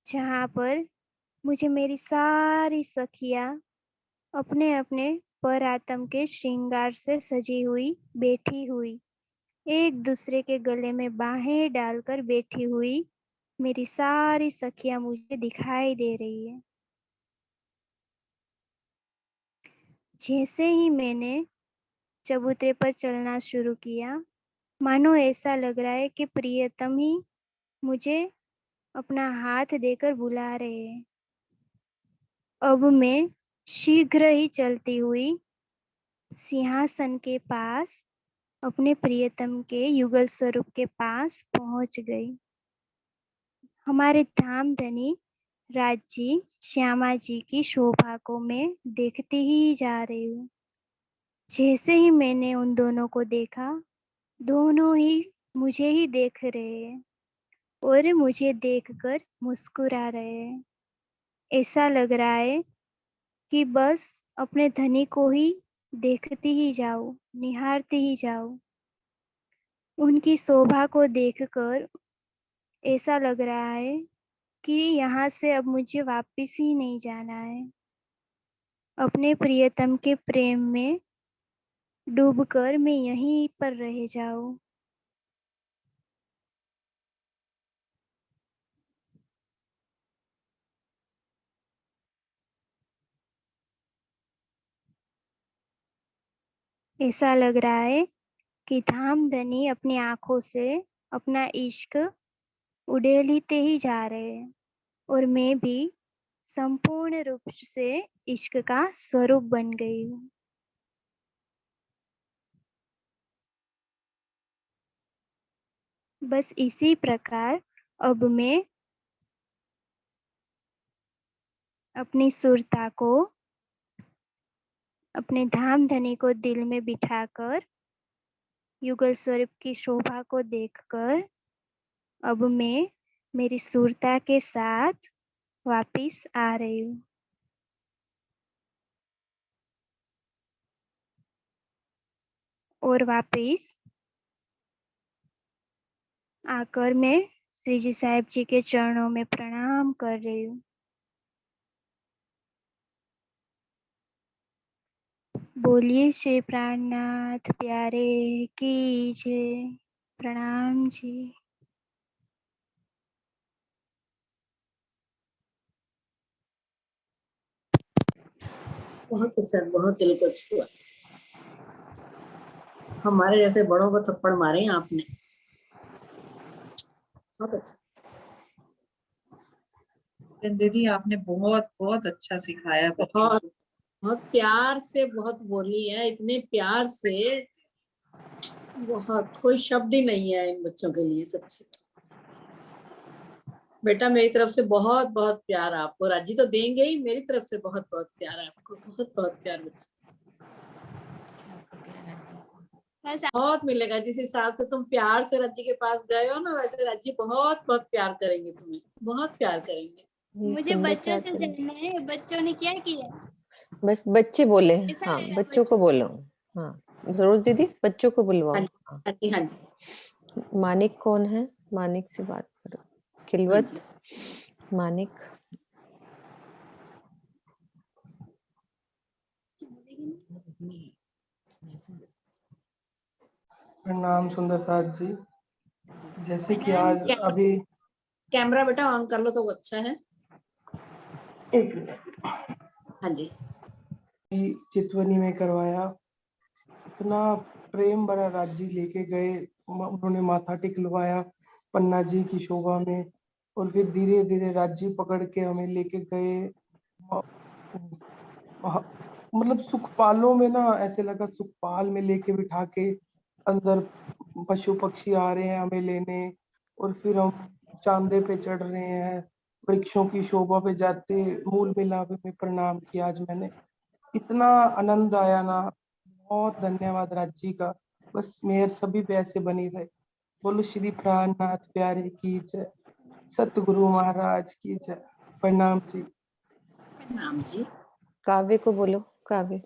जहां पर मुझे मेरी सारी सखियां अपने अपने पर आत्म के श्रृंगार से सजी हुई बैठी हुई एक दूसरे के गले में बाहें डालकर बैठी हुई मेरी सारी सखियां मुझे दिखाई दे रही है। जैसे ही मैंने चबूतरे पर चलना शुरू किया, मानो ऐसा लग रहा है कि प्रियतम ही मुझे अपना हाथ देकर बुला रहे हैं। अब मैं शीघ्र ही चलती हुई सिंहासन के पास अपने प्रियतम के युगल स्वरूप के पास पहुंच गई। हमारे धामधनी राजी श्यामा जी की शोभा को मैं देखती ही जा रही हूँ। जैसे ही मैंने उन दोनों को देखा, दोनों ही मुझे ही देख रहे हैं और मुझे देखकर मुस्कुरा रहे हैं। ऐसा लग रहा है कि बस अपने धनी को ही देखती ही जाओ, निहारती ही जाओ। उनकी शोभा को देखकर ऐसा लग रहा है कि यहाँ से अब मुझे वापस ही नहीं जाना है। अपने प्रियतम के प्रेम में डूबकर मैं यहीं पर रह जाऊं। ऐसा लग रहा है कि धामधनी अपनी आंखों से अपना इश्क उड़ेलते ही जा रहे हैं और मैं भी संपूर्ण रूप से इश्क का स्वरूप बन गई हूँ। बस इसी प्रकार अब मैं अपनी सुरता को अपने धाम धनी को दिल में बिठाकर, युगल स्वरूप की शोभा को देखकर, अब मैं मेरी सुरता के साथ वापिस आ रही हूँ। और वापिस आकर मैं श्री जी साहिब जी के चरणों में प्रणाम कर रही हूँ। बोलिए श्री प्राणनाथ प्यारे की जय। प्रणाम जी। बहुत अच्छा, बहुत दिल को छुआ। हमारे जैसे बड़ों को थप्पड़ मारे आपने, बहुत अच्छा। दीदी आपने बहुत बहुत अच्छा सिखाया बच्चों बहुत को। बहुत प्यार से बहुत बोली है, इतने प्यार से, बहुत कोई शब्द ही नहीं है इन बच्चों के लिए। सच्ची बेटा, मेरी तरफ से बहुत बहुत प्यार आपको। राजी तो देंगे ही, मेरी तरफ से बहुत बहुत प्यार आपको, बहुत बहुत प्यार बेटा। बस बहुत मिलेगा, जिस हिसाब से तुम प्यार से रज्जी के पास गए हो ना, वैसे रज्जी बहुत बहुत प्यार करेंगे तुम्हें, बहुत प्यार करेंगे। ये मुझे सुंदर बच्चों साथ से बने। जानना है, बच्चों ने क्या किया? बस बच्चे बोले। कैसा हाँ, लगा बच्चों को बच्चों? बोलो। हाँ, रोज दीदी बच्चों को बुलवाओ। हाँ जी, हाँ। हाँ जी, हाँ जी, मानिक कौन है? मानिक से बात करो। हाँ खिलवत, जी। मानिक। प्रणाम सुंदर साथ जी। जैसे कि प्रणाम आज जी। अभी कैमरा बेटा ऑन कर लो तो वो अच्छा है। एक मिनट, हाँ जी, चितवनी में करवाया, इतना प्रेम भरा राज्य लेके गए, उन्होंने माथा टिकलवाया पन्ना जी की शोभा में, और फिर धीरे धीरे राज्य पकड़ के हमें लेके गए। मतलब सुखपालों में ना, ऐसे लगा सुखपाल में लेके बिठा के अंदर पशु पक्षी आ रहे हैं हमें लेने, और फिर हम चांदे पे चढ़ रहे हैं, वृक्षों की शोभा पे जाते, मूल मिलाप में प्रणाम किया आज मैंने। इतना आनंद आया ना, बहुत धन्यवाद राज्य का। बस मेहर सभी पे ऐसे बनी रहे। बोलो श्री प्राणनाथ प्यारे की जय, सतगुरु महाराज की जय। प्रणाम जी। नाम जी। काव्य को बोलो। काव्य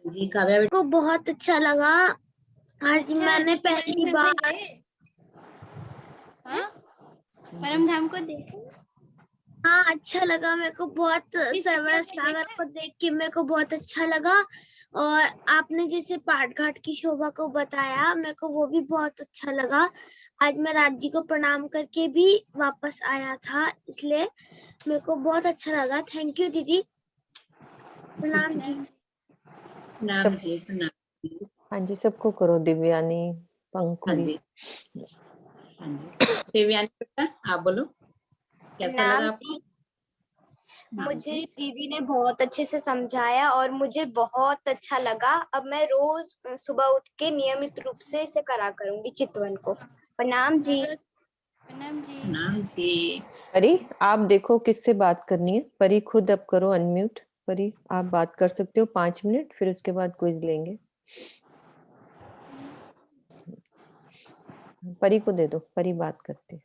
जी काव्या बेटा, को बहुत अच्छा लगा। आज मैंने पहली बार परम धाम को देखो। हाँ अच्छा लगा मेरे को बहुत। सरवर सागर को देख के मेरे को बहुत अच्छा लगा। और आपने जैसे पाट घाट की शोभा को बताया, मेरे को वो भी बहुत अच्छा लगा। आज मैं राज्य को प्रणाम करके भी वापस आया था, इसलिए मेरे को बहुत अच्छा लगा। थैंक यू दीदी। प्रणाम जी। नाम जी, प्रणाम जी। हाँ जी, सबको करो। दिव्यानी, हाँ पंकुल। जी, हाँ जी। देवयानी बेटा आप बोलो, कैसा प्रणाम लगा आपको? जी। नाम मुझे जी। दीदी ने बहुत अच्छे से समझाया और मुझे बहुत अच्छा लगा। अब मैं रोज सुबह उठ के नियमित रूप से इसे करा करूंगी, चितवन को। प्रणाम जी। प्रणाम जी। नाम जी। परी, आप देखो किससे बात करनी है। परी खुद अब करो अनम्यूट। परी आप बात कर सकते हो 5 मिनट, फिर उसके बाद क्विज लेंगे। परी को दे दो, परी बात करते।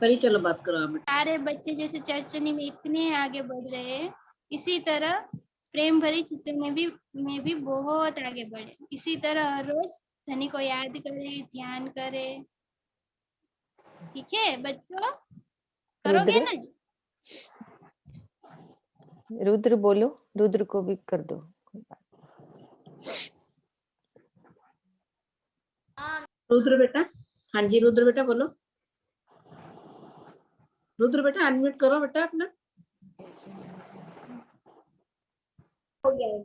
परी चलो बात करो आप बेटा। सारे बच्चे जैसे चर्चनी में इतने आगे बढ़ रहे हैं, इसी तरह प्रेम भरी चित्र में भी बहुत आगे बढ़े। इसी तरह हर रोज धनी को याद करे, ध्यान करे। ठीक है बच्चों, करोगे रुद्र, ना? रुद्र बोलो। रुद्र को भी कर दो। रुद्र बेटा, हाँ जी रुद्र बेटा बोलो। रुद्र बेटा अनम्यूट करो बेटा अपना। हो गया।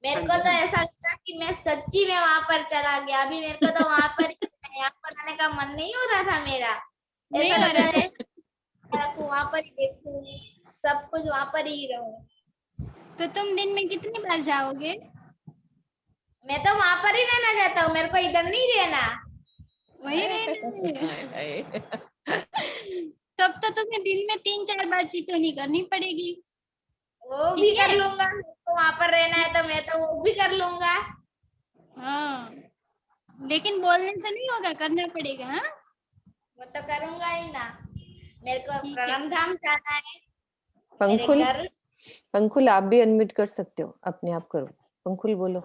मेरे को तो ऐसा लगा कि मैं सच्ची में वहां पर चला गया। अभी मेरे को तो वहां पर यहाँ पर आने का मन नहीं हो रहा था मेरा। नहीं ऐसा हो लग रहा रहा है वहां पर ही देखूं, सब कुछ वहां पर ही रहूं। तो तुम दिन में कितनी बार जाओगे? मैं तो वहां पर ही रहना चाहता हूँ, मेरे को इधर नहीं रहना। वही रहना है। तब तो तुम्हें दिन में 3-4 बार चितवनी करनी पड़ेगी। वो भी ठीक कर है? लूंगा, तो वहां पर रहना है तो मैं तो वो भी कर लूंगा। हाँ, लेकिन बोलने से नहीं होगा, करना पड़ेगा। हाँ, वो तो करूंगा ही ना। मेरे को ठीक है। परम धाम जाना है, मेरे पंकुल, घर। पंकुल आप भी अनम्यूट कर सकते हो, अपने आप करो। पंकुल बोलो।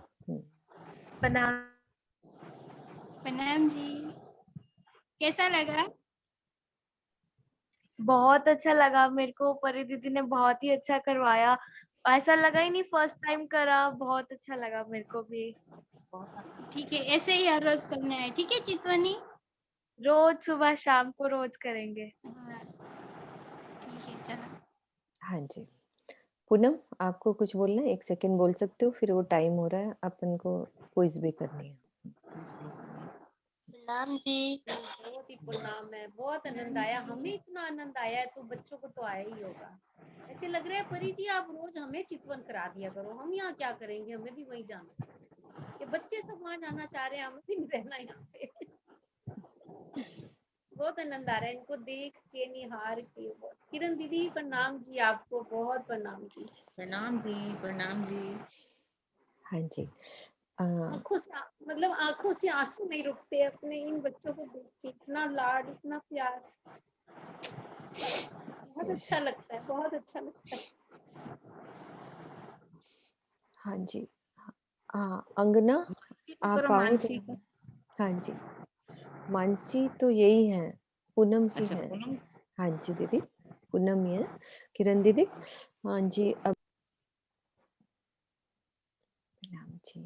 प्रणाम जी, कैसा लगा? बहुत अच्छा लगा मेरे को, परी दीदी ने बहुत ही अच्छा करवाया, ऐसा लगा ही नहीं फर्स्ट टाइम करा, बहुत अच्छा लगा मेरे को भी। ठीक है, ऐसे ही हर रोज करना है। ठीक है चितवनी? रोज सुबह शाम को रोज करेंगे। हाँ, ठीक है, चलो। हाँ जी, पूनम आपको कुछ बोलना है? 1 सेकंड बोल सकते हो, फिर वो टाइम हो रहा है, अपन को क्विज भी करनी है। प्रणाम जी। बहुत ही प्रणाम है, बहुत आनंद आया, हमें इतना आनंद आया है तो बच्चों को तो आया ही होगा। ऐसे लग रहा है परी जी आप रोज हमें चितवन करा दिया करो, हम यहाँ क्या करेंगे, हमें भी वहीं जाना है। ये बच्चे सब वहाँ जाना चाह रहे हैं, हमें भी नहीं रहना यहाँ पे। बहुत आनंद आ रहा है इनको देख के, निहार के। किरण दीदी प्रणाम जी, आपको बहुत प्रणाम जी। प्रणाम जी, प्रणाम जी। हाँ जी, आंखों से मतलब आंखों से आंसू नहीं रुकते अपने इन बच्चों को देख के, इतना लाड, इतना प्यार, बहुत अच्छा लगता है, बहुत अच्छा लगता है। हाँ जी, अंगना मानसी को आप करो, मानसी आओगे? को। हाँ जी, मानसी तो यही है, पूनम ही अच्छा है। पूनम। हाँ जी दीदी, पूनम ही है। किरण दीदी, हाँ जी, अब नाम जी,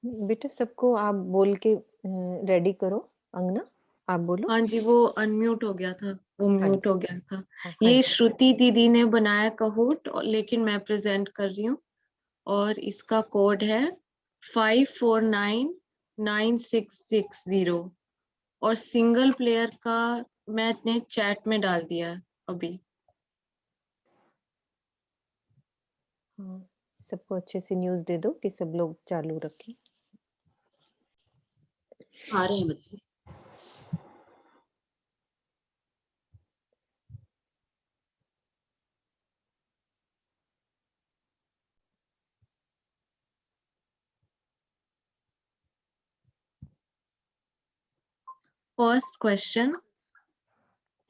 बेटा सबको आप बोल के रेडी करो। अंगना आप बोलो। हाँ जी, वो अनम्यूट हो गया था, वो हाँ म्यूट जी, हो गया था। हाँ ये जी, श्रुति दीदी ने बनाया कहोट, लेकिन मैं प्रेजेंट कर रही हूँ, और इसका कोड है 54996660, और सिंगल प्लेयर का मैंने चैट में डाल दिया है अभी। हाँ, सबको अच्छे से न्यूज़ दे दो कि सब लोग चालू रखें। आ रहे हैं बच्चे। फर्स्ट क्वेश्चन,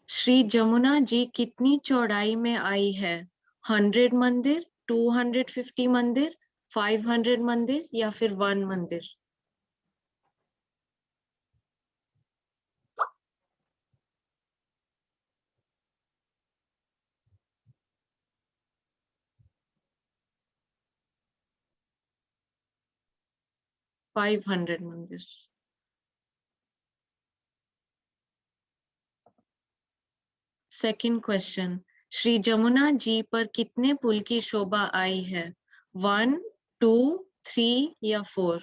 श्री जमुना जी कितनी चौड़ाई में आई है? 100 मंदिर, 250 मंदिर, 500 मंदिर, या फिर 1 मंदिर? फाइव 500 मंदिर। सेकंड क्वेश्चन, श्री जमुना जी पर कितने पुल की शोभा आई है? 1, 2, 3 या 4?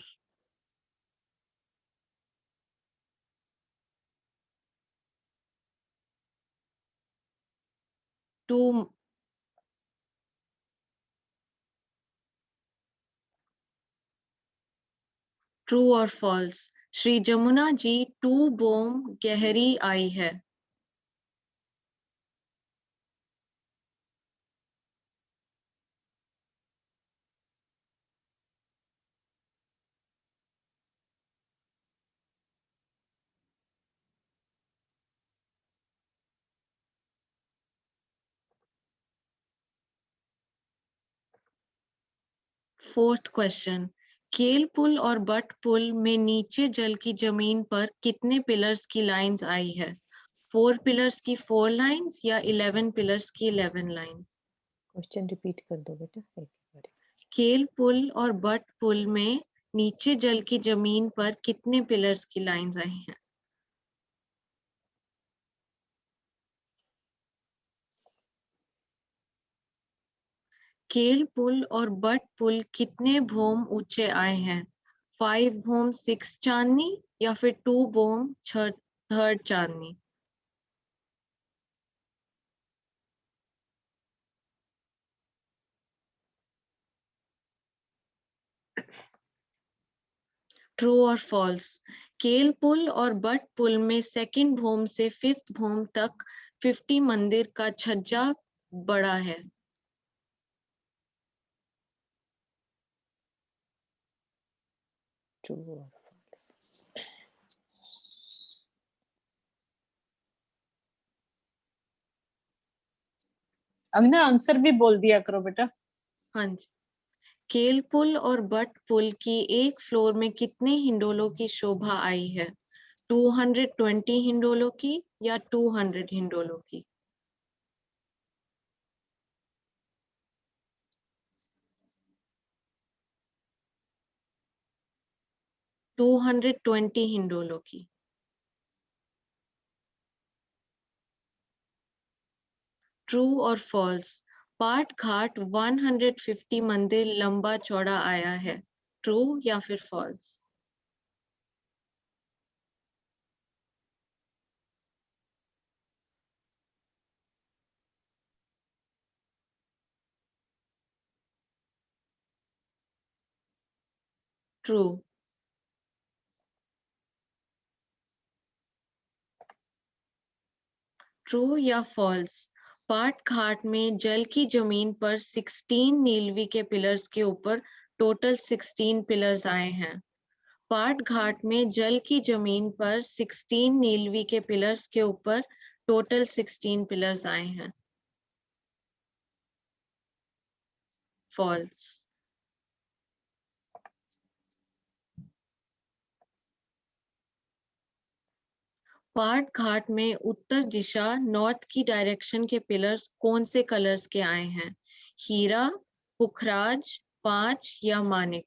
2। ट्रू और फॉल्स? श्री जमुना जी 2 बोम गहरी आई है। फोर्थ क्वेश्चन, केल पुल और बट पुल में नीचे जल की जमीन पर कितने पिलर्स की लाइंस आई है? 4 पिलर्स की 4 लाइंस, या 11 पिलर्स की 11 लाइंस? क्वेश्चन रिपीट कर दो बेटा एक बार। केल पुल और बट पुल में नीचे जल की जमीन पर कितने पिलर्स की लाइंस आई हैं? केल पुल और बट पुल कितने भोम ऊंचे आए हैं? 5 भोम 6 चांदनी, या फिर 2 भोम 3rd चांदनी? ट्रू और फॉल्स? केल पुल और बट पुल में सेकंड भूम से फिफ्थ भूम तक 50 मंदिर का छज्जा बड़ा है। ट्रू और फॉल्स? अंगना आंसर भी बोल दिया करो बेटा। हाँ जी। केल पुल और बट पुल की एक फ्लोर में कितने हिंडोलों की शोभा आई है? 220 हिंडोलों की या 200 हिंडोलों की? 220 हिंडोलों की। ट्रू और फॉल्स? पाट घाट 150 मंदिर लंबा चौड़ा आया है। ट्रू या फिर फॉल्स? ट्रू। ट्रू या फॉल्स? पाट घाट में जल की जमीन पर 16 नीलवी के पिलर्स के ऊपर टोटल 16 पिलर्स आए हैं। पाट घाट में जल की जमीन पर 16 नीलवी के पिलर्स के ऊपर टोटल 16 पिलर्स आए हैं। फॉल्स। पाट घाट में उत्तर दिशा नॉर्थ की डायरेक्शन के पिलर्स कौन से कलर्स के आए हैं? हीरा, पुखराज, पांच या मानिक?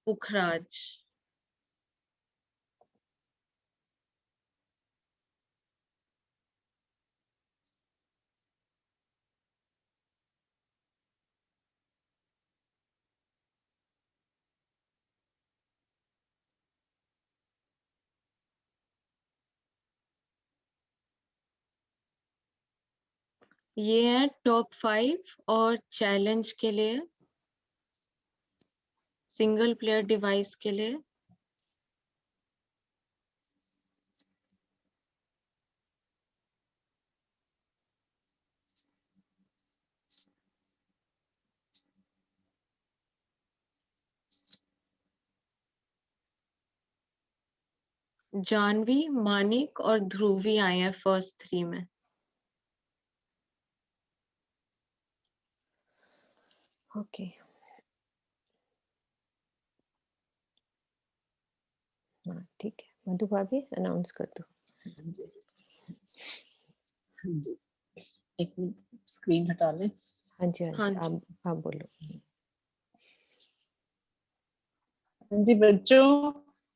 पुखराज। ये है टॉप 5 और चैलेंज के लिए, सिंगल प्लेयर डिवाइस के लिए। जानवी, मानिक और ध्रुवी आए हैं फर्स्ट 3 में। ओके, हाँ ठीक है। मधु भाभी अनाउंस कर दो। हाँ जी, एक मिनट स्क्रीन हटा लें। हाँ जी, हाँ हाँ जी, जी। आप बोलो। हाँ जी बच्चों,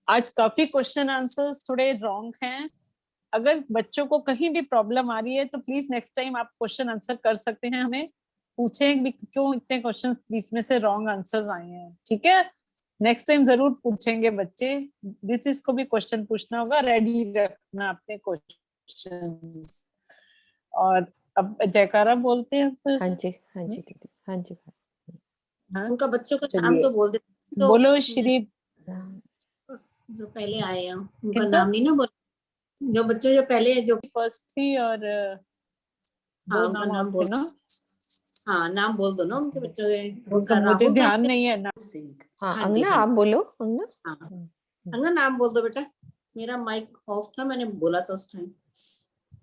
आज काफी क्वेश्चन आंसर्स थोड़े रॉन्ग हैं। अगर बच्चों को कहीं भी प्रॉब्लम आ रही है तो प्लीज नेक्स्ट टाइम आप क्वेश्चन आंसर कर सकते हैं, हमें पूछें भी क्यों इतने क्वेश्चंस बीच में से रॉन्ग आंसर्स आए हैं। ठीक है, नेक्स्ट टाइम जरूर पूछेंगे बच्चे। दिस को भी क्वेश्चन पूछना होगा, रेडी रखना अपने क्वेश्चंस। और अब जयकारा बोलते हैं बस। हाँ जी, हाँ जी दीदी, हाँ जी। हाँ उनका बच्चों का नाम चलिए, तो बोल दे। तो बोलो श्री। जो पहले आए हैं उनका किनका? नाम नहीं ना बोल, जो बच्चों जो पहले जो फर्स्ट थी और हाँ दो उनका नाम और नाम थे बोल, ना। हाँ नाम बोल दो ना उनके बच्चों के। उनका उनका मुझे राहुल था। ध्यान नहीं है ना। हाँ हाँ जी, अंगना हाँ आप जी, बोलो। अंगना, हाँ अंगना नाम बोल दो बेटा। मेरा माइक ऑफ था, मैंने बोला था उस टाइम।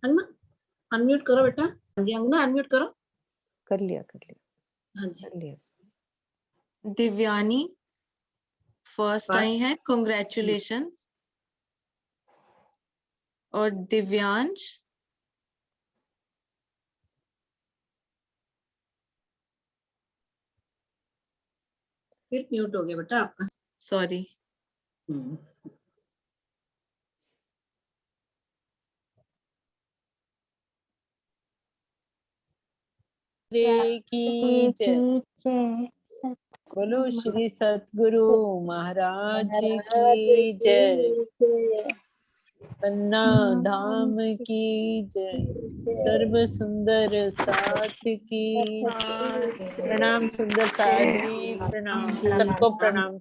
अंगना अनम्यूट करो बेटा। हाँ जी अंगना अनम्यूट करो। कर लिया, कर लिया, हाँ जी। कर लिया। दिव्यानी फर्स्ट आई फर्स्ट है, कॉन्ग्रेचुलेशंस। और दिव्यांश, फिर म्यूट हो गया बेटा आपका। सॉरी। की जय। बोलो श्री सतगुरु महाराज की जय। पन्ना धाम की जय। सर्व सुंदर साथ की जय। प्रणाम सुंदर साथ जी, प्रणाम सबको प्रणाम।